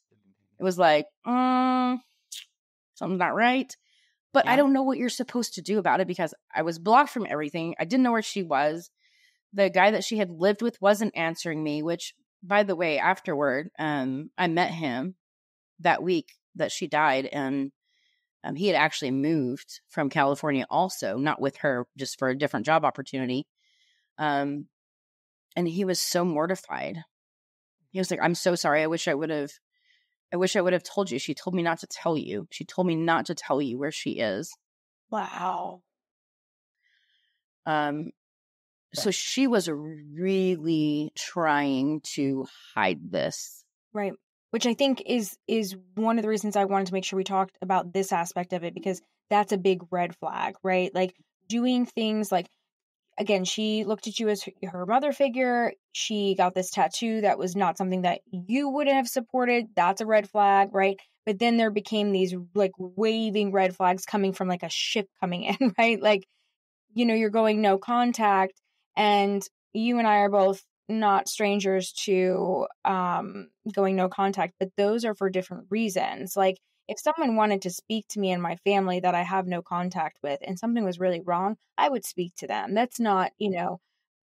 it was like, something's not right. But I don't know what you're supposed to do about it because I was blocked from everything. I didn't know where she was. The guy that she had lived with wasn't answering me, which, by the way, afterward, I met him that week that she died. And he had actually moved from California also, not with her, just for a different job opportunity. And he was so mortified. He was like, I'm so sorry. I wish I would have told you. She told me not to tell you. She told me not to tell you where she is. Wow. So she was really trying to hide this. Right. Which I think is one of the reasons I wanted to make sure we talked about this aspect of it, because that's a big red flag, right? Like, doing things like, again, she looked at you as her mother figure. She got this tattoo that was not something that you would have supported. That's a red flag, right? But then there became these like waving red flags coming from like a ship coming in, right? Like, you're going no contact, and you and I are both not strangers to going no contact, but those are for different reasons. Like, if someone wanted to speak to me and my family that I have no contact with and something was really wrong, I would speak to them. That's not,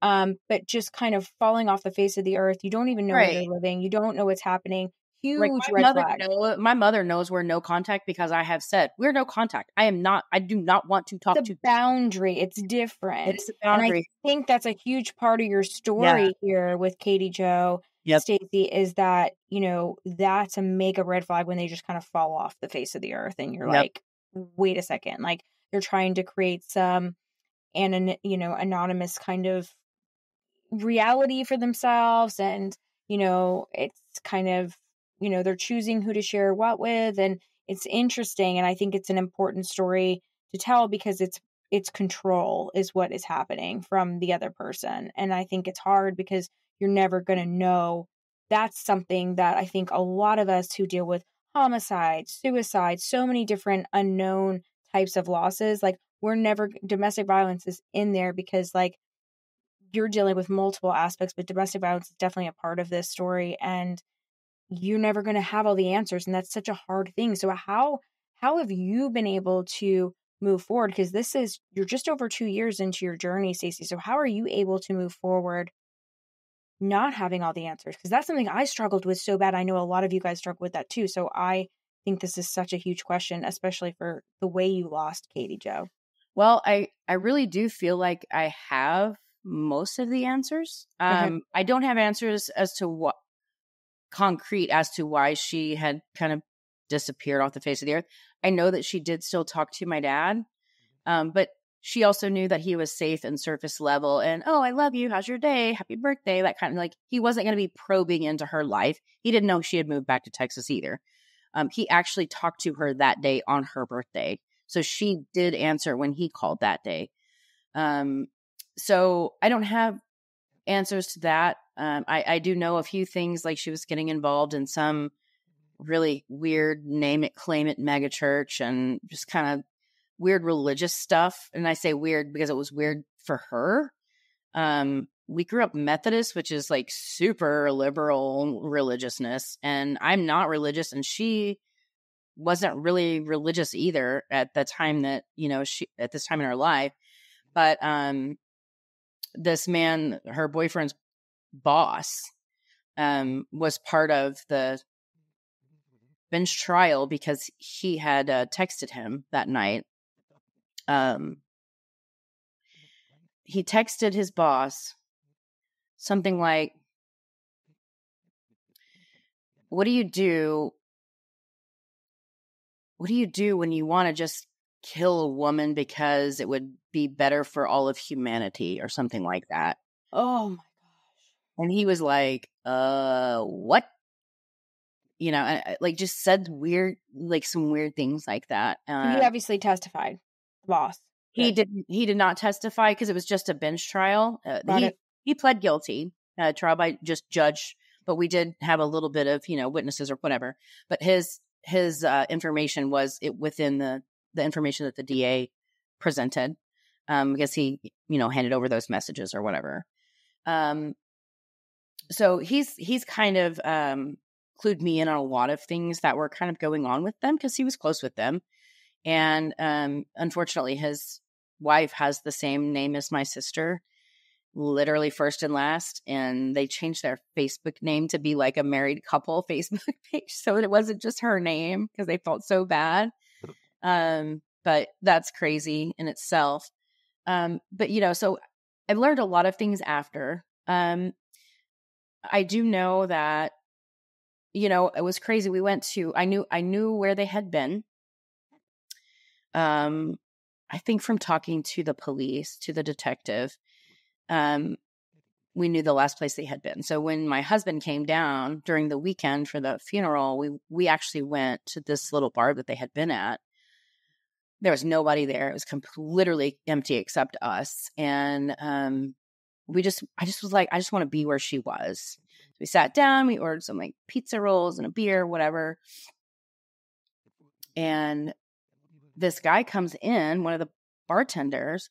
but just kind of falling off the face of the earth. You don't even know where they're living. You don't know what's happening. Like, Huge red flag. My mother knows we're no contact because I have said we're no contact. I do not want to talk to you. Boundary. It's different. It's a boundary. And I think that's a huge part of your story here with Katie Jo, Stacy, is that, that's a mega red flag when they just kind of fall off the face of the earth and you're like, wait a second. Like, they're trying to create some anonymous kind of reality for themselves. And, it's kind of, they're choosing who to share what with. And it's interesting. And I think it's an important story to tell because it's control is what is happening from the other person. And I think it's hard because you're never going to know. That's something that I think a lot of us who deal with homicide, suicide, so many different unknown types of losses, like, domestic violence is in there because, like, you're dealing with multiple aspects, but domestic violence is definitely a part of this story, and you're never going to have all the answers. And that's such a hard thing. So how have you been able to move forward? Because you're just over 2 years into your journey, Stacy. So how are you able to move forward not having all the answers? Because that's something I struggled with so bad. I know a lot of you guys struggle with that too. So I think this is such a huge question, especially for the way you lost Katie Jo. Well, I really do feel like I have most of the answers. Okay. I don't have answers as to what concrete as to why she had kind of disappeared off the face of the earth. I know that she did still talk to my dad, but she also knew that he was safe and surface level and, oh, I love you. How's your day? Happy birthday. That kind of, like, he wasn't going to be probing into her life. He didn't know she had moved back to Texas either. He actually talked to her that day on her birthday. So she did answer when he called that day. So I don't have answers to that. I do know a few things, like she was getting involved in some really weird name it, claim it mega church and just kind of weird religious stuff. And I say weird because it was weird for her. We grew up Methodist, which is like super liberal religiousness. And I'm not religious. And she wasn't really religious either at the time that, at this time in her life. But this man, her boyfriend's boss, was part of the bench trial because he had texted him that night. He texted his boss something like, what do you do when you want to just kill a woman because it would be better for all of humanity, or something like that? Oh my gosh. And he was like, what? You know, like just said weird, like some weird things like that. He obviously testified, the boss. He did not testify because it was just a bench trial. He pled guilty, trial by just judge, but we did have a little bit of, witnesses or whatever. But his information was within the information that the DA presented, because he, handed over those messages or whatever. So he's kind of clued me in on a lot of things that were kind of going on with them because he was close with them. And unfortunately, his wife has the same name as my sister, literally first and last. And they changed their Facebook name to be like a married couple Facebook page. So it wasn't just her name because they felt so bad. But that's crazy in itself. But, so I've learned a lot of things after. I do know that, it was crazy. We went to, I knew where they had been. I think from talking to the police, to the detective, we knew the last place they had been. So when my husband came down during the weekend for the funeral, we actually went to this little bar that they had been at. There was nobody there. It was literally empty except us. And I just was like, I just want to be where she was. So we sat down, we ordered some like pizza rolls and a beer, whatever. And this guy comes in, one of the bartenders,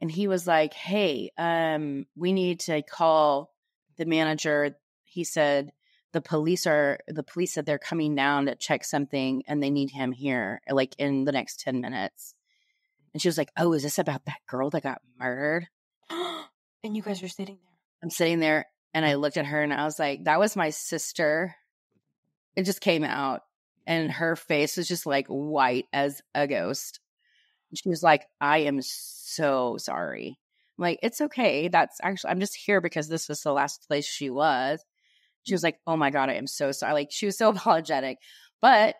and he was like, hey, we need to call the manager. He said, the police said they're coming down to check something and they need him here like in the next 10 minutes. And she was like, oh, is this about that girl that got murdered? And you guys are sitting there. I'm sitting there and I looked at her and I was like, that was my sister. It just came out. And her face was just like white as a ghost. She was like, I am so sorry. I'm like, it's okay. I'm just here because this was the last place she was. She was like, oh my God, I am so sorry. Like, she was so apologetic. But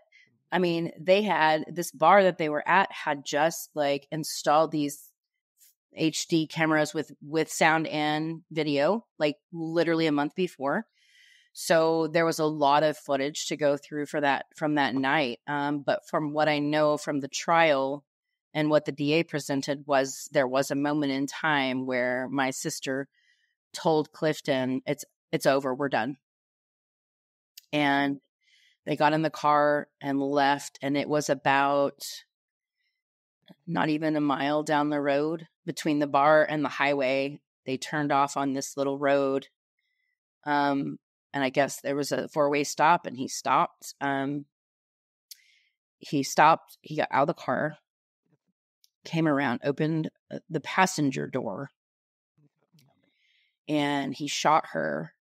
I mean, they had this bar that they were at had just like installed these HD cameras with sound and video, like literally a month before. So there was a lot of footage to go through from that night. But from what I know from the trial and what the DA presented there was a moment in time where my sister told Clifton, it's over, we're done. And they got in the car and left. And it was about not even a mile down the road between the bar and the highway. They turned off on this little road. And I guess there was a 4-way stop and he stopped. He got out of the car, came around, opened the passenger door, and he shot her.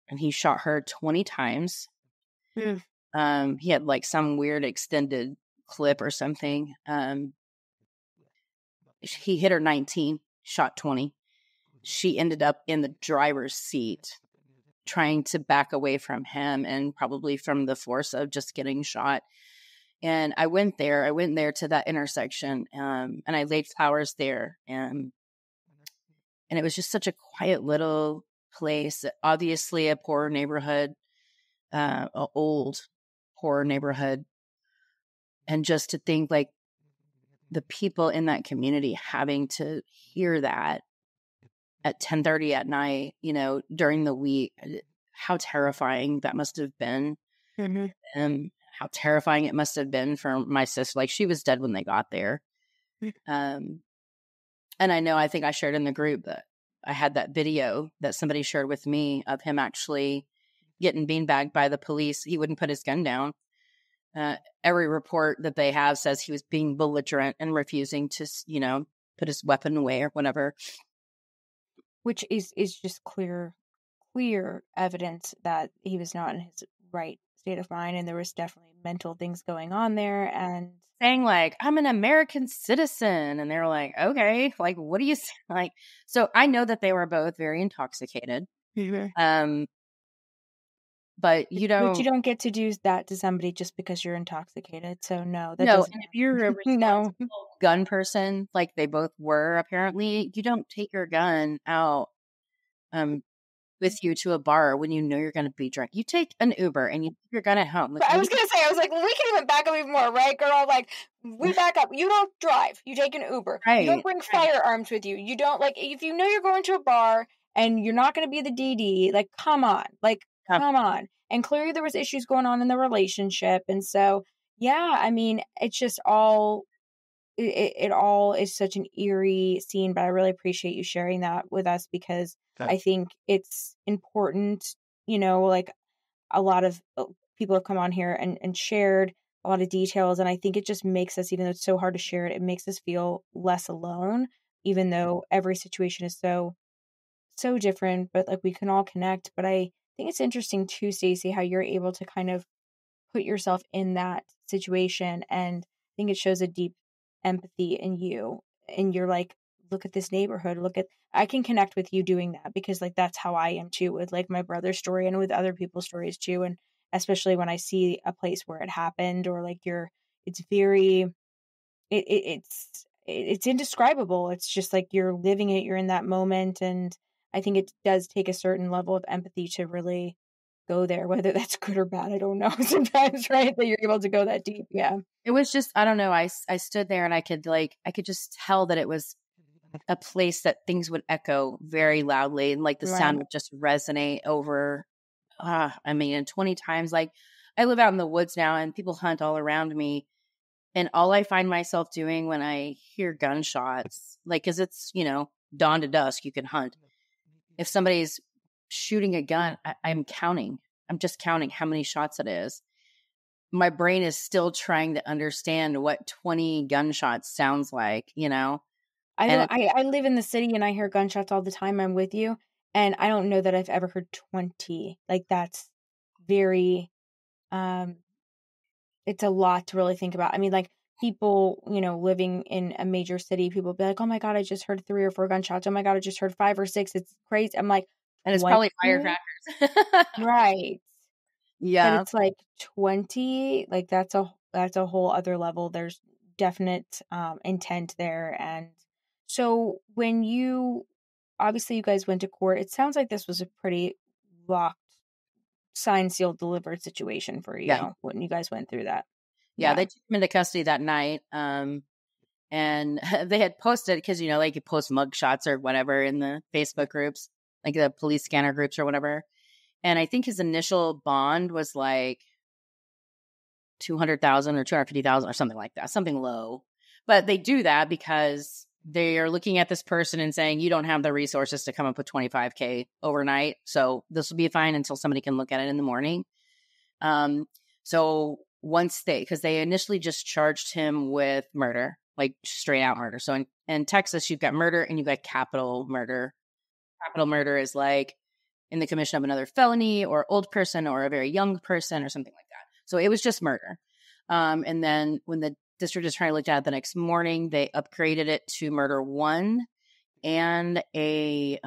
And he shot her 20 times. Mm. He had like some weird extended clip or something. He hit her 19, shot 20. She ended up in the driver's seat, trying to back away from him and probably from the force of just getting shot. And I went there to that intersection, and I laid flowers there. And it was just such a quiet little place, obviously a poor neighborhood, an old poor neighborhood. And just to think like the people in that community having to hear that at 10:30 at night, during the week, how terrifying that must have been. Mm-hmm. And how terrifying it must have been for my sister. Like, she was dead when they got there. Mm-hmm. And I think I shared in the group that I had that video that somebody shared with me of him actually getting beanbagged by the police. He wouldn't put his gun down. Every report that they have says he was being belligerent and refusing to, put his weapon away or whatever. Which is just clear evidence that he was not in his right state of mind, and there was definitely mental things going on there. And saying like, I'm an American citizen, and they're like, okay, like, what do you like? So I know that they were both very intoxicated. Mm-hmm. But you don't get to do that to somebody just because you're intoxicated. So no. And if you're a responsible gun person, like they both were apparently, you don't take your gun out with you to a bar when you know you're going to be drunk. You take an Uber and you're going to home. Like, But I was gonna say, I was like, well, we can even back up even more, right, girl? Like, we back up. You don't drive. You take an Uber. You don't bring firearms with you. You don't, like, if you know you're going to a bar and you're not going to be the DD, like, come on. Like, come on. And clearly there was issues going on in the relationship. And so, yeah, I mean, it's just all, it all is such an eerie scene, but I really appreciate you sharing that with us because I think it's important, you know, like a lot of people have come on here and shared a lot of details. And I think it just makes us, even though it's so hard to share it, it makes us feel less alone, even though every situation is so different, but like we can all connect. But I think it's interesting too, Stacy, how you're able to kind of put yourself in that situation. And I think it shows a deep empathy in you. And you're like, look at this neighborhood. I can connect with you doing that because like that's how I am too with like my brother's story and with other people's stories too. And especially when I see a place where it happened or like it's very, it's indescribable. It's just like you're living it, you're in that moment. And I think it does take a certain level of empathy to really go there, whether that's good or bad. I don't know sometimes, right? That you're able to go that deep. Yeah. It was just, I don't know. I stood there and I could just tell that it was a place that things would echo very loudly and like the sound would just resonate over, and 20 times. Like I live out in the woods now and people hunt all around me. And all I find myself doing when I hear gunshots, like, cause it's, dawn to dusk, you can hunt. If somebody's shooting a gun, I'm counting. I'm just counting how many shots it is. My brain is still trying to understand what 20 gunshots sounds like, I live in the city and I hear gunshots all the time. I'm with you. And I don't know that I've ever heard 20. Like that's very, it's a lot to really think about. I mean, like people, living in a major city, people be like, oh my God, I just heard 3 or 4 gunshots. Oh my God, I just heard 5 or 6. It's crazy. I'm like, and it's probably firecrackers. Right. Yeah. But it's like 20, like that's a whole other level. There's definite intent there. And so when obviously you guys went to court, it sounds like this was a pretty locked, signed, sealed, delivered situation for you when you guys went through that. Yeah, they took him into custody that night. And they had posted, because, like you post mugshots or whatever in the Facebook groups, like the police scanner groups or whatever. And I think his initial bond was like $200,000 or $250,000 or something like that, something low. But they do that because they are looking at this person and saying, you don't have the resources to come up with $25,000 overnight. So this will be fine until somebody can look at it in the morning. So once because they initially just charged him with murder, like straight out murder. So in Texas, you've got murder and you've got capital murder. Capital murder is like in the commission of another felony or old person or a very young person or something like that. So it was just murder. And then when the district attorney looked at it the next morning, they upgraded it to murder 1 and a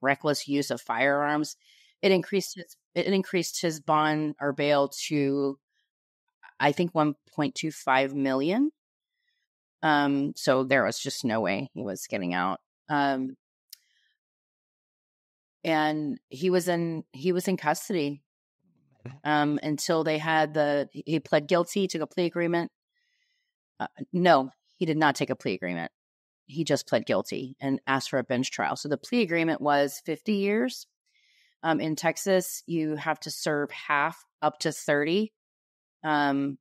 reckless use of firearms. It increased his bond or bail to, I think, $1.25 million. So there was just no way he was getting out. And he was in custody until they had he pled guilty, took a plea agreement. No, he did not take a plea agreement. He just pled guilty and asked for a bench trial. So the plea agreement was 50 years. In Texas, you have to serve half up to 30. So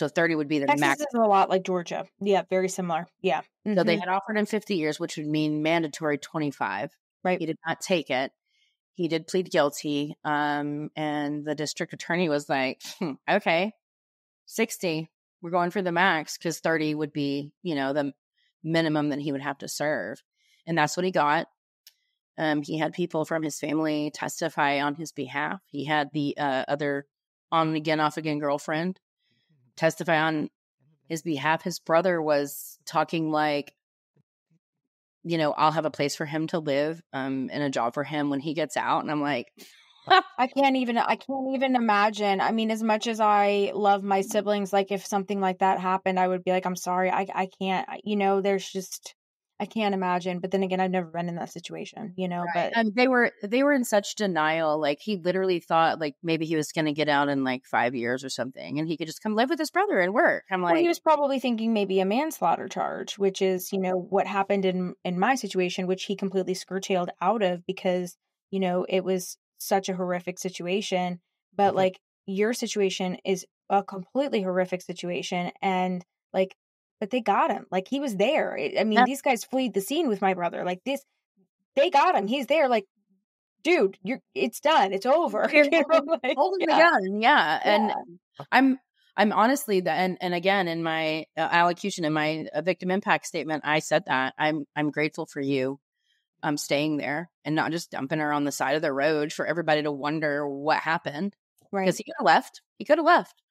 30 would be the Texas max. Texas is a lot like Georgia. Yeah, very similar. Yeah. Mm-hmm. So they had offered him 50 years, which would mean mandatory 25. Right. He did not take it. He did plead guilty. And the district attorney was like, okay, 60. We're going for the max because 30 would be, the minimum that he would have to serve. And that's what he got. He had people from his family testify on his behalf. He had the other on-again, off-again girlfriend testify on his behalf. His brother was talking like, I'll have a place for him to live and a job for him when he gets out. And I'm like, I can't even imagine. I mean, as much as I love my siblings, like if something like that happened, I would be like, I'm sorry, I can't, there's just, I can't imagine. But then again, I've never been in that situation, Right. but And they were in such denial. Like he literally thought like maybe he was going to get out in like 5 years or something and he could just come live with his brother and work. I'm well, he like, was probably thinking maybe a manslaughter charge, which is, what happened in my situation, which he completely curtailed out of because, it was such a horrific situation. But like your situation is a completely horrific situation. And like, but they got him. Like he was there. I mean, yeah, these guys fled the scene with my brother. Like this, they got him. He's there. Like, dude, it's done. It's over. here, Like, holding the yeah, gun. Yeah. And yeah, I'm honestly that, and again, in my allocution, in my victim impact statement, I said that I'm grateful for you staying there and not just dumping her on the side of the road for everybody to wonder what happened. right. Because he could have left. He could have left.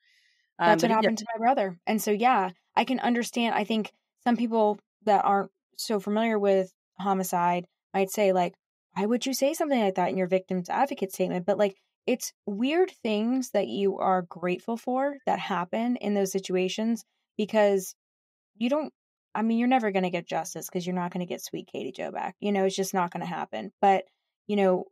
That's But what he happened to didn't. my brother. And so, yeah, I can understand. I think some people that aren't so familiar with homicide might say, like, why would you say something like that in your victim's advocate statement? But, like, it's weird things that you are grateful for that happen in those situations because you don't, I mean, you're never going to get justice because you're not going to get sweet Katie Joe back. It's just not going to happen. But, you know,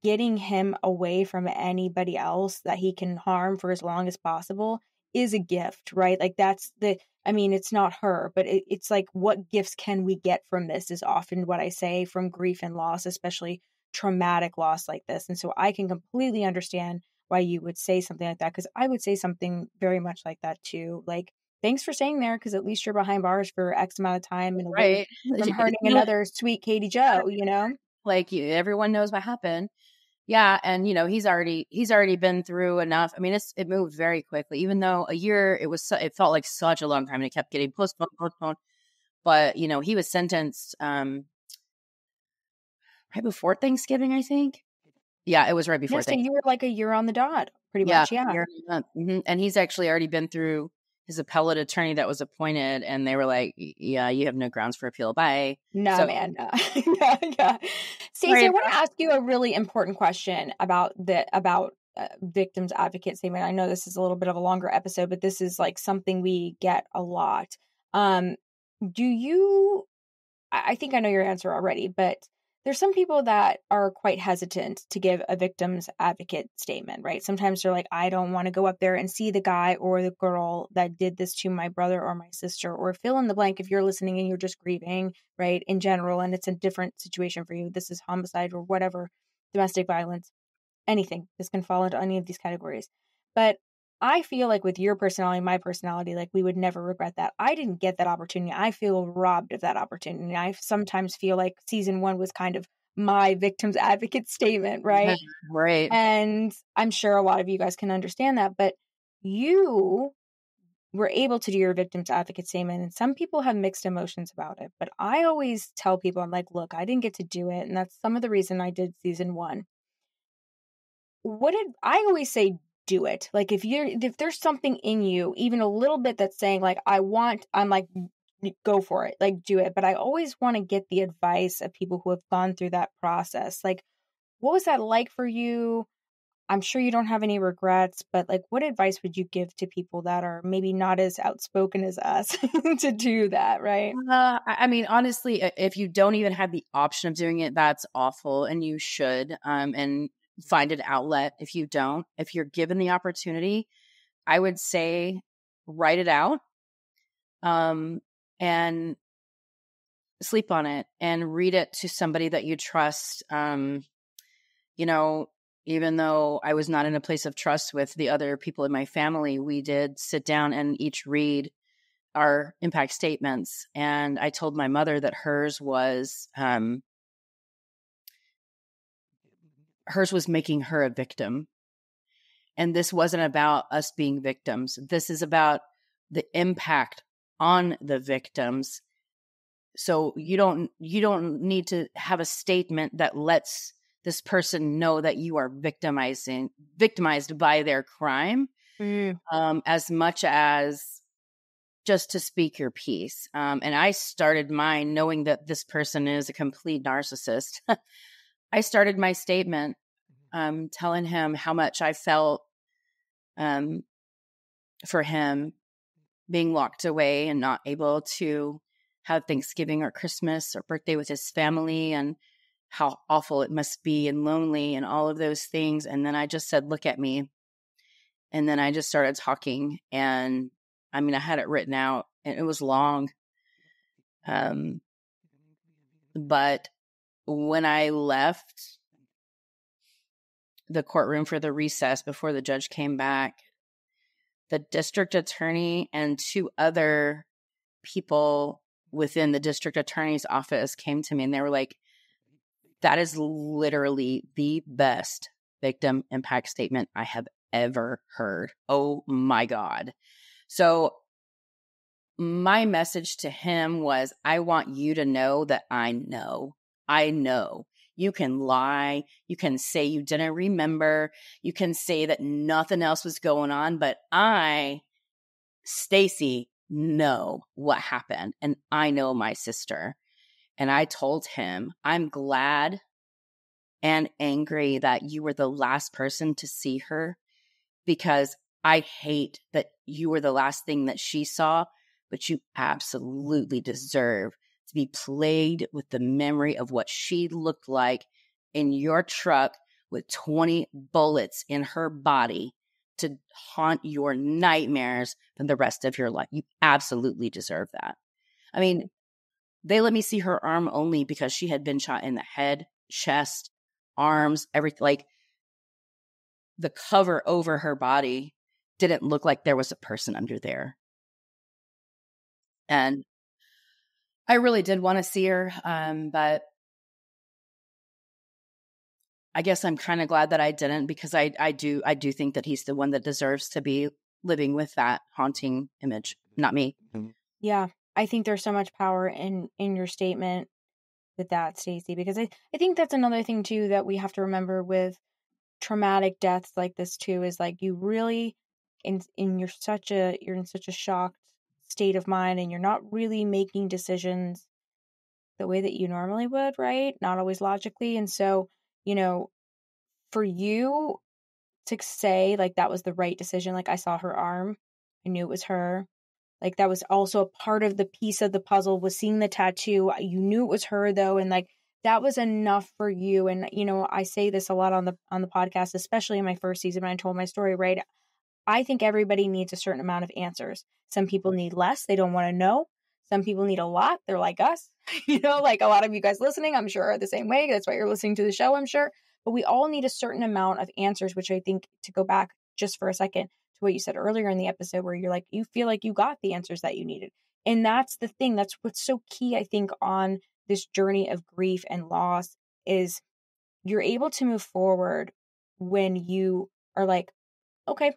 getting him away from anybody else that he can harm for as long as possible is a gift, right? Like I mean, it's not her, but it's like, what gifts can we get from this is often what I say from grief and loss, especially traumatic loss like this. And so I can completely understand why you would say something like that, because I would say something very much like that too. Like, thanks for staying there, because at least you're behind bars for X amount of time and away Right. from hurting another sweet Katie Joe. Like everyone knows what happened. Yeah, and he's already been through enough. I mean, it moved very quickly. Even though a year, it felt like such a long time, and it kept getting postponed. But he was sentenced right before Thanksgiving, I think. Yeah, it was right before Yeah, so Thanksgiving. you were like a year on the dot, pretty Yeah, much. Yeah. and he's actually already been through his appellate attorney that was appointed, and they were like, "Yeah, you have no grounds for appeal." Bye. No, So man. No. Yeah, yeah. Stacey, I right. want to ask you a really important question about victims advocate statement. I know this is a little bit of a longer episode, but this is like something we get a lot. Um, do you I think I know your answer already, but there's some people that are quite hesitant to give a victim's advocate statement, right? Sometimes they're like, I don't want to go up there and see the guy or the girl that did this to my brother or my sister, or fill in the blank if you're listening and you're just grieving, right? In general, and it's a different situation for you. This is homicide or whatever, domestic violence, anything. This can fall into any of these categories. But I feel like with your personality, my personality, like we would never regret that. I didn't get that opportunity. I feel robbed of that opportunity. I sometimes feel like season 1 was kind of my victim's advocate statement, right? Right. And I'm sure a lot of you guys can understand that, but you were able to do your victim's advocate statement, and some people have mixed emotions about it. But I always tell people, I'm like, look, I didn't get to do it, and that's some of the reason I did season 1. What did I always say? Do it. Like if there's something in you, even a little bit, that's saying like I'm like, go for it, like do it. But I always want to get the advice of people who have gone through that process. Like, what was that like for you? I'm sure you don't have any regrets, but like, what advice would you give to people that are maybe not as outspoken as us to do that, right? I mean, honestly, if you don't even have the option of doing it, that's awful, and you should. And find an outlet. If you don't, if you're given the opportunity, I would say write it out, and sleep on it, and read it to somebody that you trust. Even though I was not in a place of trust with the other people in my family, we did sit down and each read our impact statements. And I told my mother that hers was making her a victim. And this wasn't about us being victims. This is about the impact on the victims. So you don't need to have a statement that lets this person know that you are victimized by their crime, as much as just to speak your piece. And I started mine knowing that this person is a complete narcissist. I started my statement telling him how much I felt for him being locked away and not able to have Thanksgiving or Christmas or birthday with his family and how awful it must be and lonely and all of those things. And then I just said, look at me. And then I just started talking. And I mean, I had it written out and it was long. But when I left the courtroom for the recess before the judge came back, the district attorney and 2 other people within the district attorney's office came to me and they were like, that is literally the best victim impact statement I have ever heard. Oh my God. So my message to him was, I want you to know that I know. I know. You can lie. You can say you didn't remember. You can say that nothing else was going on. But I, Stacy, know what happened. And I know my sister. And I told him, I'm glad and angry that you were the last person to see her, because I hate that you were the last thing that she saw, but you absolutely deserve to be plagued with the memory of what she looked like in your truck with 20 bullets in her body to haunt your nightmares for the rest of your life. You absolutely deserve that. I mean, they let me see her arm only because she had been shot in the head, chest, arms, everything. Like, the cover over her body didn't look like there was a person under there. And I really did want to see her, but I guess I'm kind of glad that I didn't, because I do think that he's the one that deserves to be living with that haunting image, not me. Yeah, I think there's so much power in your statement with that, Stacy, because I think that's another thing too that we have to remember with traumatic deaths like this too, is like, you really you're in such a shocked state of mind, and you're not really making decisions the way that you normally would, right? Not always logically. And so, for you to say like that was the right decision, like, I saw her arm, I knew it was her. Like, that was also a part of the piece of the puzzle, was seeing the tattoo. You knew it was her though, and like, that was enough for you. And I say this a lot on the podcast, especially in my first season when I told my story, right? I think everybody needs a certain amount of answers. Some people need less, they don't want to know. Some people need a lot, they're like us. Like a lot of you guys listening, I'm sure, are the same way. That's why you're listening to the show, I'm sure. But we all need a certain amount of answers, which I think, to go back just for a second to what you said earlier in the episode, where you're like, you feel like you got the answers that you needed. And that's the thing. That's what's so key, I think, on this journey of grief and loss, is you're able to move forward when you are like, okay,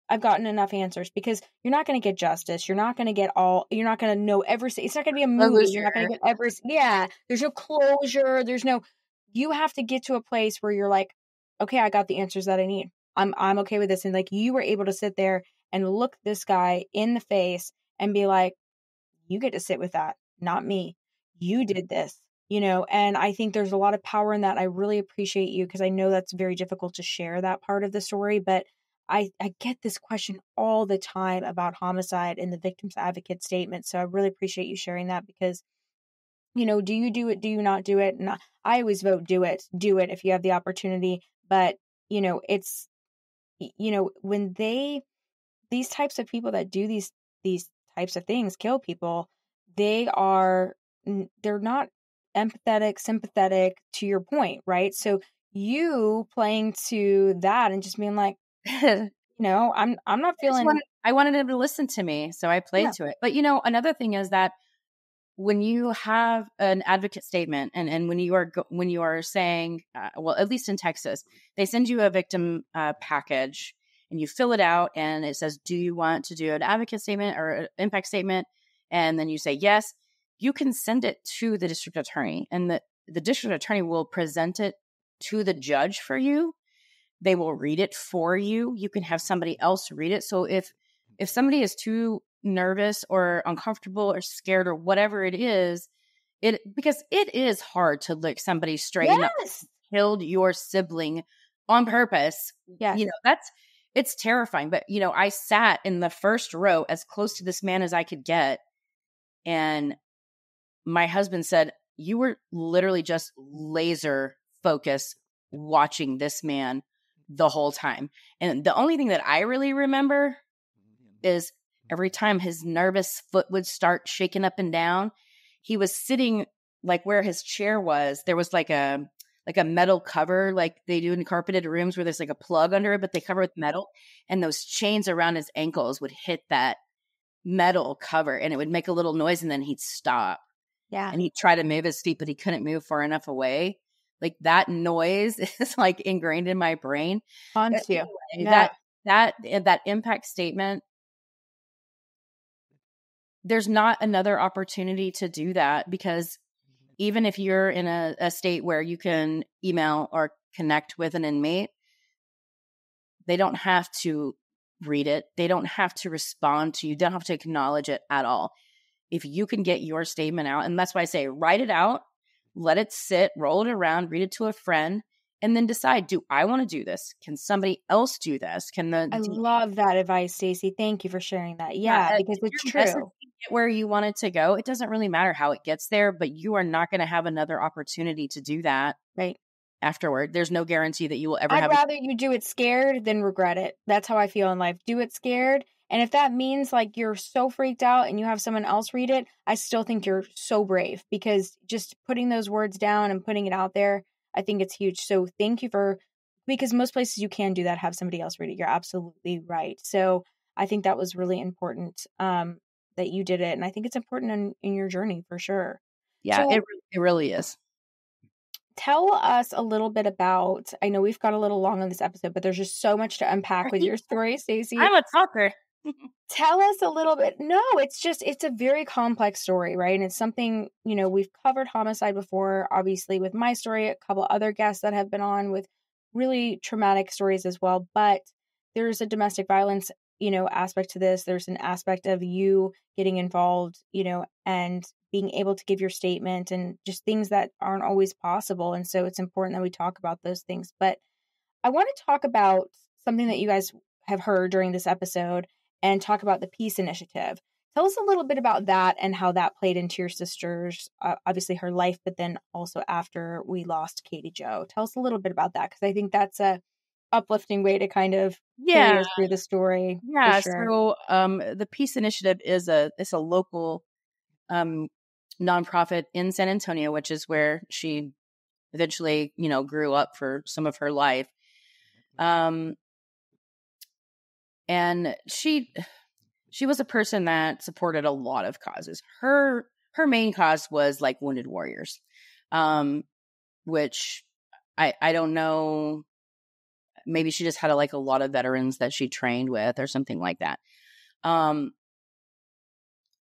I've gotten enough answers, because you're not going to get justice. You're not going to know every, it's not going to be a movie. You're not going to get there's no closure. You have to get to a place where you're like, okay, I got the answers that I need. I'm okay with this. And like, you were able to sit there and look this guy in the face and be like, you get to sit with that, not me. You did this, and I think there's a lot of power in that. I really appreciate you, because I know that's very difficult to share that part of the story, but I get this question all the time about homicide and the victim's advocate statement. So I really appreciate you sharing that, because, do you do it? Do you not do it? And I always vote do it if you have the opportunity. But, it's, when these types of people that do these types of things, kill people, they're not empathetic, sympathetic, to your point, right? So you playing to that and just being like, I'm not feeling. I wanted him to listen to me, so I played to it. But another thing is that when you have an advocate statement, and when you are saying, well, at least in Texas, they send you a victim package, and you fill it out, and it says, do you want to do an advocate statement or an impact statement? And then you say yes. You can send it to the district attorney, and the district attorney will present it to the judge for you. They will read it for you. You can have somebody else read it. So if somebody is too nervous or uncomfortable or scared or whatever it is, because it is hard to look somebody straight and killed your sibling on purpose. Yes. It's terrifying. But, I sat in the first row as close to this man as I could get. And my husband said, you were literally just laser focused watching this man the whole time. And the only thing that I really remember is every time his nervous foot would start shaking up and down, he was sitting like where his chair was. There was like a metal cover like they do in carpeted rooms where there's like a plug under it, but they cover with metal. And those chains around his ankles would hit that metal cover and it would make a little noise and then he'd stop. Yeah. And he'd try to move his feet, but he couldn't move far enough away. Like that noise is like ingrained in my brain. Haunts you. Anyway, that impact statement, there's not another opportunity to do that, because even if you're in a state where you can email or connect with an inmate, they don't have to read it. They don't have to respond to you. They don't have to acknowledge it at all. If you can get your statement out, and that's why I say write it out, let it sit, roll it around, read it to a friend, and then decide, do I want to do this? Can somebody else do this? I love that advice, Stacy. Thank you for sharing that. Yeah, because it's true. Get where you want it to go. It doesn't really matter how it gets there, but you are not going to have another opportunity to do that right afterward. There's no guarantee that you will ever I'd rather you do it scared than regret it. That's how I feel in life. Do it scared. And if that means like you're so freaked out and you have someone else read it, I still think you're so brave, because just putting those words down and putting it out there, I think it's huge. So thank you because most places you can do that, have somebody else read it. You're absolutely right. So I think that was really important that you did it. And I think it's important in your journey for sure. Yeah, so, it really is. Tell us a little bit about, I know we've got a little long on this episode, but there's just so much to unpack with your story, Stacy. I'm a talker. Tell us a little bit. No, it's a very complex story, right? And it's something, we've covered homicide before, obviously with my story, a couple other guests that have been on with really traumatic stories as well. But there's a domestic violence, aspect to this. There's an aspect of you getting involved, and being able to give your statement, and just things that aren't always possible. And so it's important that we talk about those things. But I want to talk about something that you guys have heard during this episode, and talk about the Peace Initiative. Tell us a little bit about that and how that played into your sister's, obviously her life, but then also after we lost Katie Jo. Tell us a little bit about that, because I think that's a uplifting way to kind of carry us through the story. Yeah. Sure. So the Peace Initiative it's a local nonprofit in San Antonio, which is where she eventually, grew up for some of her life. And she was a person that supported a lot of causes. Her main cause was like wounded warriors, which I don't know. Maybe she just had a lot of veterans that she trained with or something like that.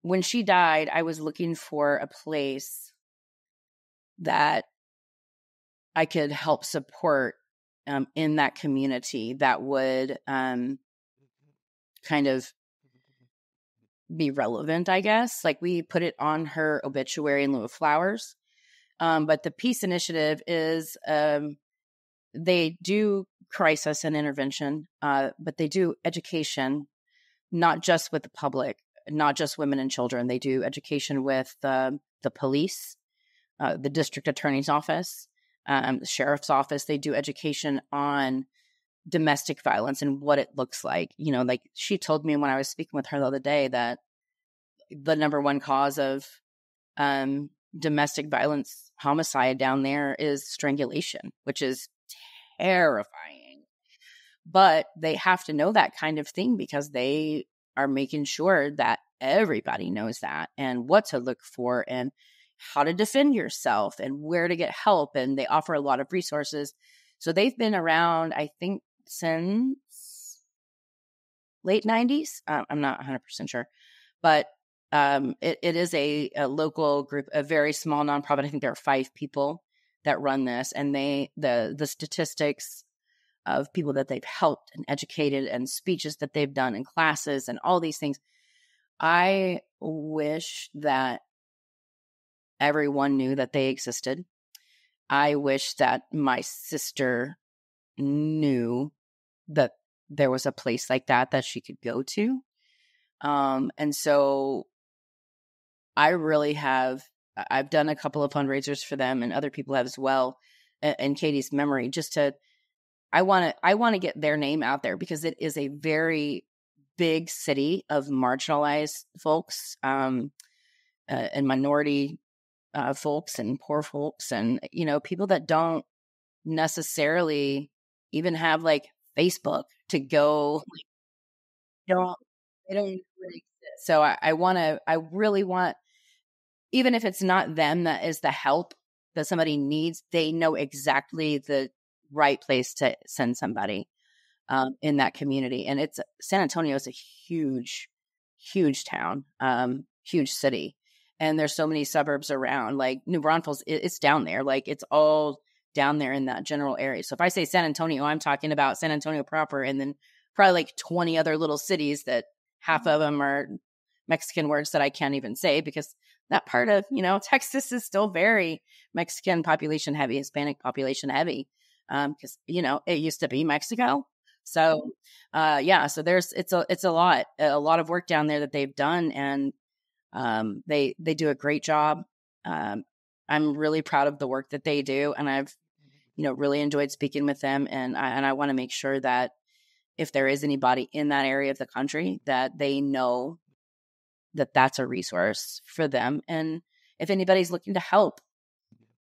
When she died, I was looking for a place that I could help support in that community that would kind of be relevant, I guess. Like, we put it on her obituary in lieu of flowers. But the Peace Initiative is, they do crisis and intervention, but they do education, not just with the public, not just women and children. They do education with the police, the district attorney's office, the sheriff's office. They do education on domestic violence and what it looks like. Like she told me when I was speaking with her the other day that the number one cause of domestic violence, homicide down there, is strangulation, which is terrifying. But they have to know that kind of thing because they are making sure that everybody knows that and what to look for and how to defend yourself and where to get help. And they offer a lot of resources. So they've been around, I think, since late 90s. I'm not 100% sure, but it is a local group, a very small nonprofit. I think there are 5 people that run this, and the statistics of people that they've helped and educated and speeches that they've done and classes and all these things. I wish that everyone knew that they existed. I wish that my sister knew that there was a place like that she could go to. And so I really have I've done a couple of fundraisers for them, and other people have as well, in Katie's memory, I want to get their name out there, because it is a very big city of marginalized folks, and minority folks and poor folks, and, people that don't necessarily even have like Facebook to go. Don't they don't even really exist. So I really want, even if it's not them that is the help that somebody needs, they know exactly the right place to send somebody in that community. And San Antonio is a huge, huge town, huge city. And there's so many suburbs around, like New Braunfels, it's down there. Like, it's all down there in that general area. So if I say San Antonio, I'm talking about San Antonio proper, and then probably like 20 other little cities that half of them are Mexican words that I can't even say, because that part of, Texas is still very Mexican population heavy, Hispanic population heavy, because, it used to be Mexico. So, so it's a lot of work down there that they've done, and they do a great job. I'm really proud of the work that they do, and I've, really enjoyed speaking with them, and I want to make sure that if there is anybody in that area of the country, that they know that that's a resource for them. And if anybody's looking to help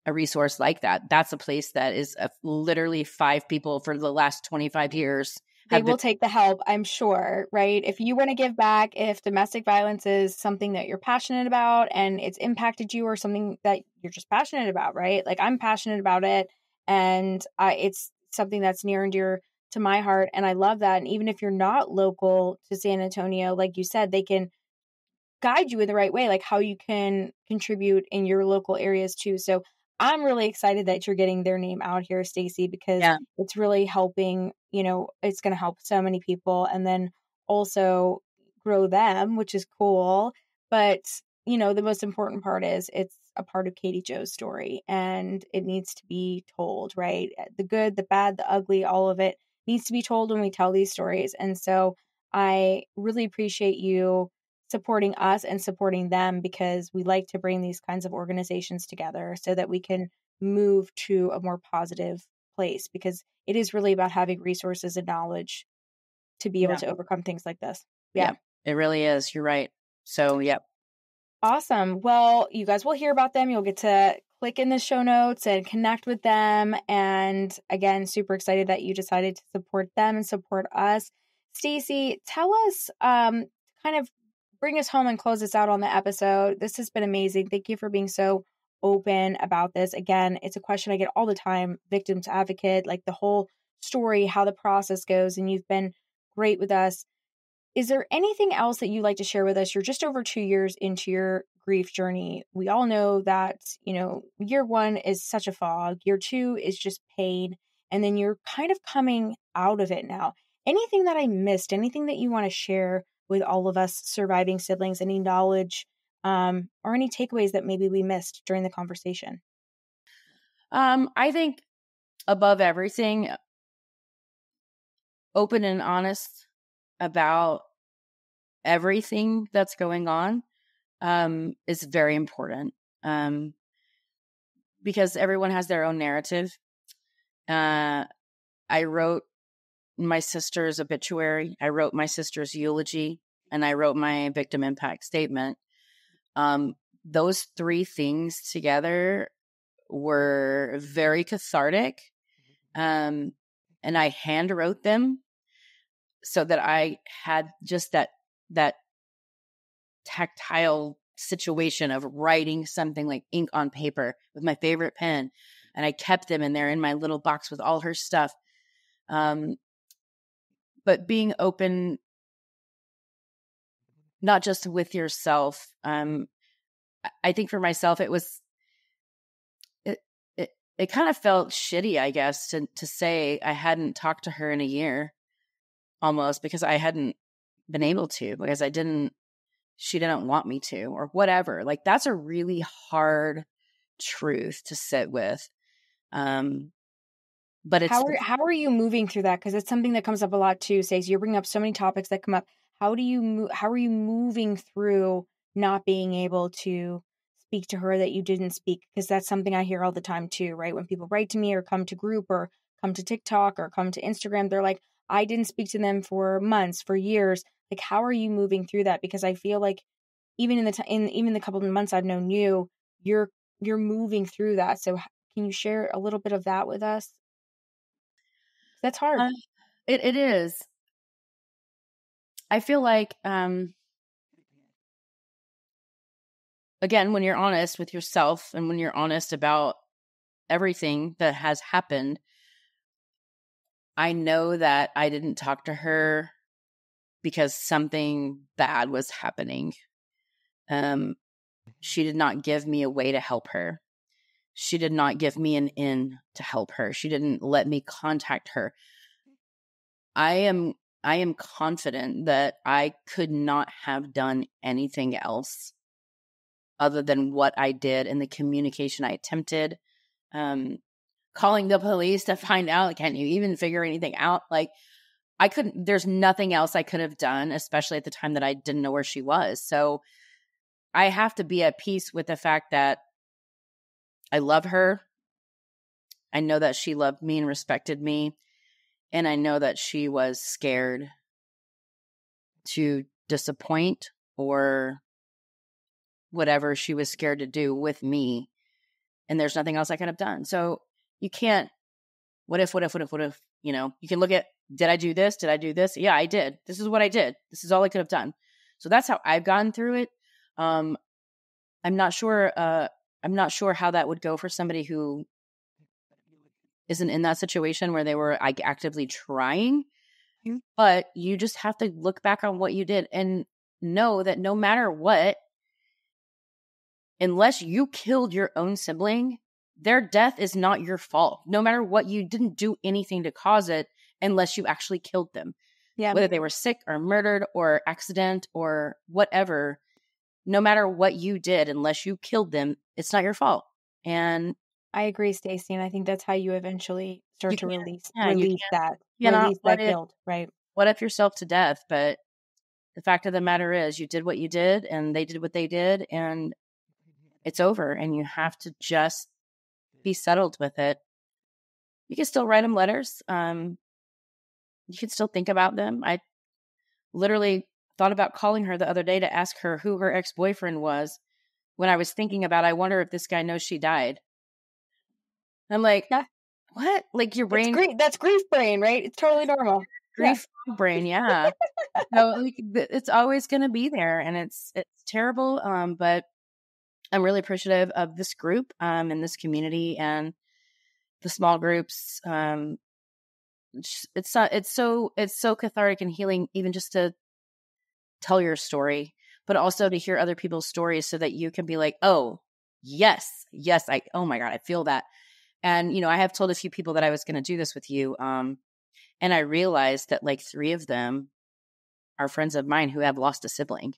a resource like that, that's a place that is literally 5 people for the last 25 years. They will take the help, I'm sure, right? If you want to give back, if domestic violence is something that you're passionate about and it's impacted you, or something that you're just passionate about, right? Like, I'm passionate about it, and it's something that's near and dear to my heart. And I love that. And even if you're not local to San Antonio, like you said, they can guide you in the right way, like how you can contribute in your local areas too. So I'm really excited that you're getting their name out here, Stacy, because it's really helping, it's going to help so many people, and then also grow them, which is cool. But, the most important part is it's a part of Katie Jo's story, and it needs to be told, right? The good, the bad, the ugly, all of it needs to be told when we tell these stories. And so I really appreciate you supporting us and supporting them, because we like to bring these kinds of organizations together so that we can move to a more positive place, because it is really about having resources and knowledge to be able to overcome things like this. Yeah, it really is. You're right. So, Awesome. Well, you guys will hear about them. You'll get to click in the show notes and connect with them. And again, super excited that you decided to support them and support us. Stacy, tell us, kind of bring us home and close us out on the episode. This has been amazing. Thank you for being so open about this. Again, it's a question I get all the time, victims advocate, like the whole story, how the process goes, and you've been great with us. Is there anything else that you'd like to share with us? You're just over 2 years into your grief journey. We all know that, year 1 is such a fog. Year 2 is just pain. And then you're kind of coming out of it now. Anything that I missed, anything that you want to share with all of us surviving siblings, any knowledge, or any takeaways that maybe we missed during the conversation? I think above everything, open and honest about everything that's going on is very important, because everyone has their own narrative. I wrote my sister's obituary, I wrote my sister's eulogy, and I wrote my victim impact statement. Those 3 things together were very cathartic, and I hand wrote them so that I had just that tactile situation of writing something like ink on paper with my favorite pen. And I kept them, and they're in my little box with all her stuff. But being open, not just with yourself. I think for myself, it kind of felt shitty, I guess, to say I hadn't talked to her in a year. Almost, because I hadn't been able to, because she didn't want me to, or whatever. Like, that's a really hard truth to sit with. But it's how are you moving through that? Because it's something that comes up a lot too. Stacey, you're bringing up so many topics that come up. How are you moving through not being able to speak to her that you didn't speak? Because that's something I hear all the time too, right? When people write to me or come to group or come to TikTok or come to Instagram, they're like, I didn't speak to them for months, for years. Like, how are you moving through that? Because I feel like even in even the couple of months I've known you, you're moving through that. So can you share a little bit of that with us? That's hard. It is. I feel like, again, when you're honest with yourself and when you're honest about everything that has happened, I know that I didn't talk to her because something bad was happening. She did not give me a way to help her. She did not give me an in to help her. She didn't let me contact her. I am confident that I could not have done anything else other than what I did and the communication I attempted. Calling the police to find out, like, can you even figure anything out? Like, I couldn't, there's nothing else I could have done, especially at the time that I didn't know where she was. So I have to be at peace with the fact that I love her. I know that she loved me and respected me. And I know that she was scared to disappoint or whatever she was scared to do with me. And there's nothing else I could have done. So you can't, what if, you know, you can look at, did I do this? Did I do this? Yeah, I did. This is what I did. This is all I could have done. So that's how I've gone through it. I'm not sure how that would go for somebody who isn't in that situation where they were actively trying. Mm-hmm. But you just have to look back on what you did and know that no matter what, unless you killed your own sibling, their death is not your fault. No matter what, you didn't do anything to cause it unless you actually killed them. Yeah. Whether they were sick or murdered or accident or whatever, no matter what you did, unless you killed them, it's not your fault. And I agree, Stacy, and I think that's how you eventually start to release that guilt, right? What if yourself to death? But the fact of the matter is, you did what you did, and they did what they did, and it's over. And you have to just be settled with it. You can still write them letters. You can still think about them. I literally thought about calling her the other day to ask her who her ex-boyfriend was. When I was thinking about, I wonder if this guy knows she died. I'm like, yeah. What? Like your brain? That's grief brain, right? It's totally normal. Grief brain, yeah. So like, it's always going to be there, and it's terrible. But I'm really appreciative of this group, and this community, and the small groups. It's so cathartic and healing, even just to tell your story, but also to hear other people's stories, so that you can be like, oh yes, oh my God, I feel that. And, you know, I have told a few people that I was going to do this with you. And I realized that like 3 of them are friends of mine who have lost a sibling.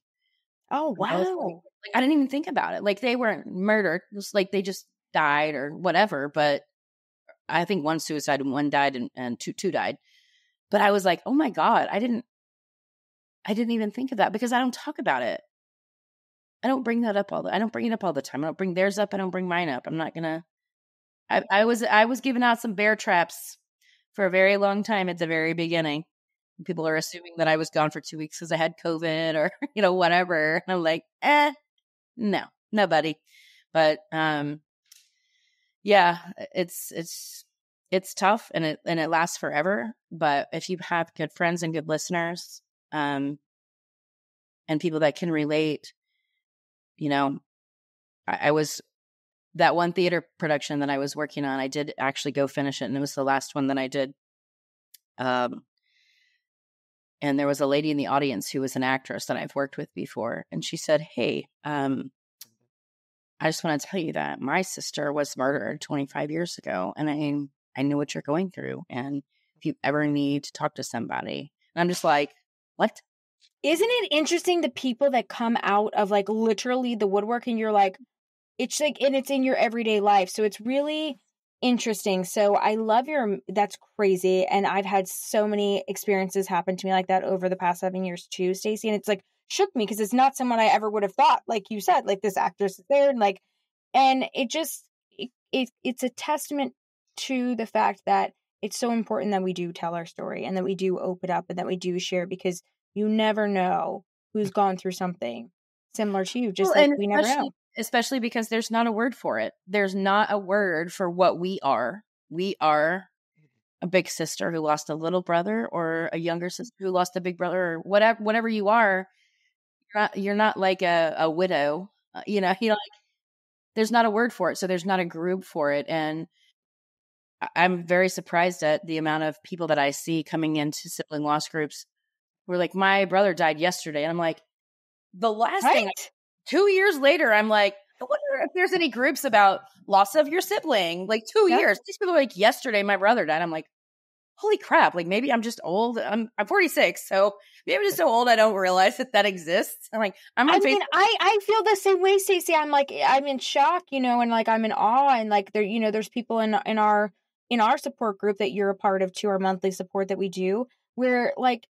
Oh, wow. I didn't even think about it. Like they weren't murdered. It was like they just died or whatever. But I think 1 suicide and 1 died and two died. But I was like, oh my God, I didn't even think of that because I don't talk about it. I don't bring that up I don't bring it up all the time. I don't bring theirs up. I don't bring mine up. I'm not going to. I was giving out some bear traps for a very long time at the very beginning. People are assuming that I was gone for 2 weeks because I had COVID or, you know, whatever. And I'm like, no, nobody. But yeah, it's tough and it lasts forever. But if you have good friends and good listeners, and people that can relate, you know, I was. That one theater production that I was working on, I did actually go finish it, and it was the last one that I did. And there was a lady in the audience who was an actress that I've worked with before, and she said, "Hey, I just want to tell you that my sister was murdered 25 years ago, and I know what you're going through, and if you ever need to talk to somebody," and I'm just like, "What?" Isn't it interesting the people that come out of like literally the woodwork, and you're like. It's like, and it's in your everyday life. So it's really interesting. So I love that's crazy. And I've had so many experiences happen to me like that over the past 7 years too, Stacy. And it's like shook me because it's not someone I ever would have thought, like you said, like this actress is there, and like, and it just, it's a testament to the fact that it's so important that we do tell our story and that we do open up and that we do share, because you never know who's gone through something similar to you, just like we never know. Especially because there's not a word for it. There's not a word for what we are. We are a big sister who lost a little brother, or a younger sister who lost a big brother, or whatever you are. You're not like a widow. Like, there's not a word for it. So there's not a group for it. And I'm very surprised at the amount of people that I see coming into sibling loss groups who are like, my brother died yesterday. And I'm like, the last thing, 2 years later, I'm like, I wonder if there's any groups about loss of your sibling. Like 2 years. These people are like, yesterday, my brother died. I'm like, holy crap. Like, maybe I'm just old. I'm 46. So maybe I'm just so old I don't realize that exists. I'm like, I feel the same way, Stacy. I'm like, I'm in shock, and like, I'm in awe. And like, there, there's people in our support group that you're a part of too, our monthly support that we do, where like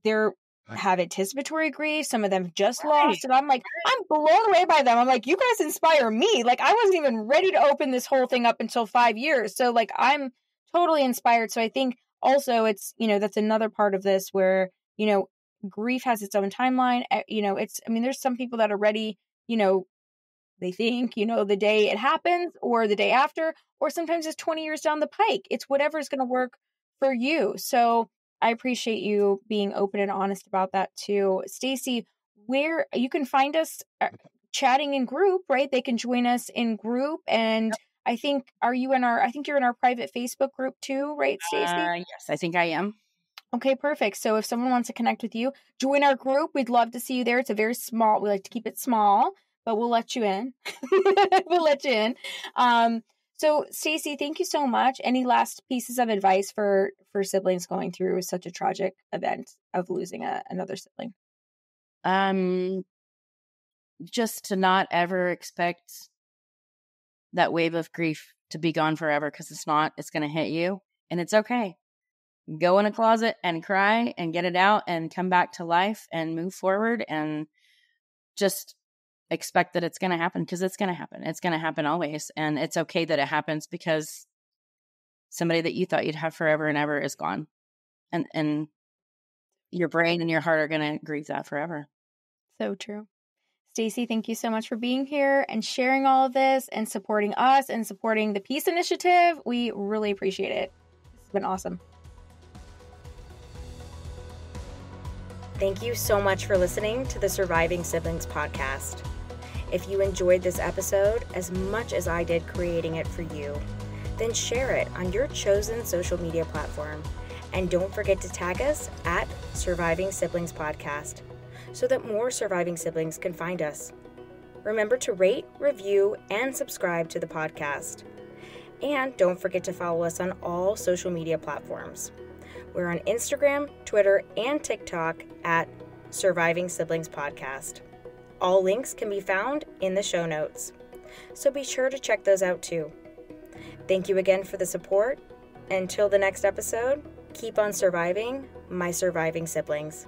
they're have anticipatory grief. Some of them just lost. And I'm like, I'm blown away by them. I'm like, you guys inspire me. Like, I wasn't even ready to open this whole thing up until 5 years. So like, I'm totally inspired. So I think also it's, that's another part of this where, grief has its own timeline. There's some people that are ready, they think, the day it happens or the day after, or sometimes it's 20 years down the pike. It's whatever's going to work for you. So I appreciate you being open and honest about that too. Stacy, where you can find us chatting in group, right? They can join us in group. And I think, you're in our private Facebook group too, right, Stacy? Yes, I think I am. Okay, perfect. So if someone wants to connect with you, join our group. We'd love to see you there. It's a very small, we like to keep it small, but we'll let you in. We'll let you in. So Stacy, thank you so much. Any last pieces of advice for siblings going through such a tragic event of losing another sibling? Just to not ever expect that wave of grief to be gone forever, because it's not. It's going to hit you, and it's okay. Go in a closet and cry and get it out and come back to life and move forward, and just expect that it's going to happen, because it's going to happen. It's going to happen always. And it's okay that it happens, because somebody that you thought you'd have forever and ever is gone. And your brain and your heart are going to grieve that forever. So true. Stacy, thank you so much for being here and sharing all of this and supporting us and supporting the Peace Initiative. We really appreciate it. It's been awesome. Thank you so much for listening to the Surviving Siblings podcast. If you enjoyed this episode as much as I did creating it for you, then share it on your chosen social media platform. And don't forget to tag us at Surviving Siblings Podcast so that more surviving siblings can find us. Remember to rate, review, and subscribe to the podcast. And don't forget to follow us on all social media platforms. We're on Instagram, Twitter, and TikTok at Surviving Siblings Podcast. All links can be found in the show notes, so be sure to check those out too. Thank you again for the support. Until the next episode, keep on surviving, my surviving siblings.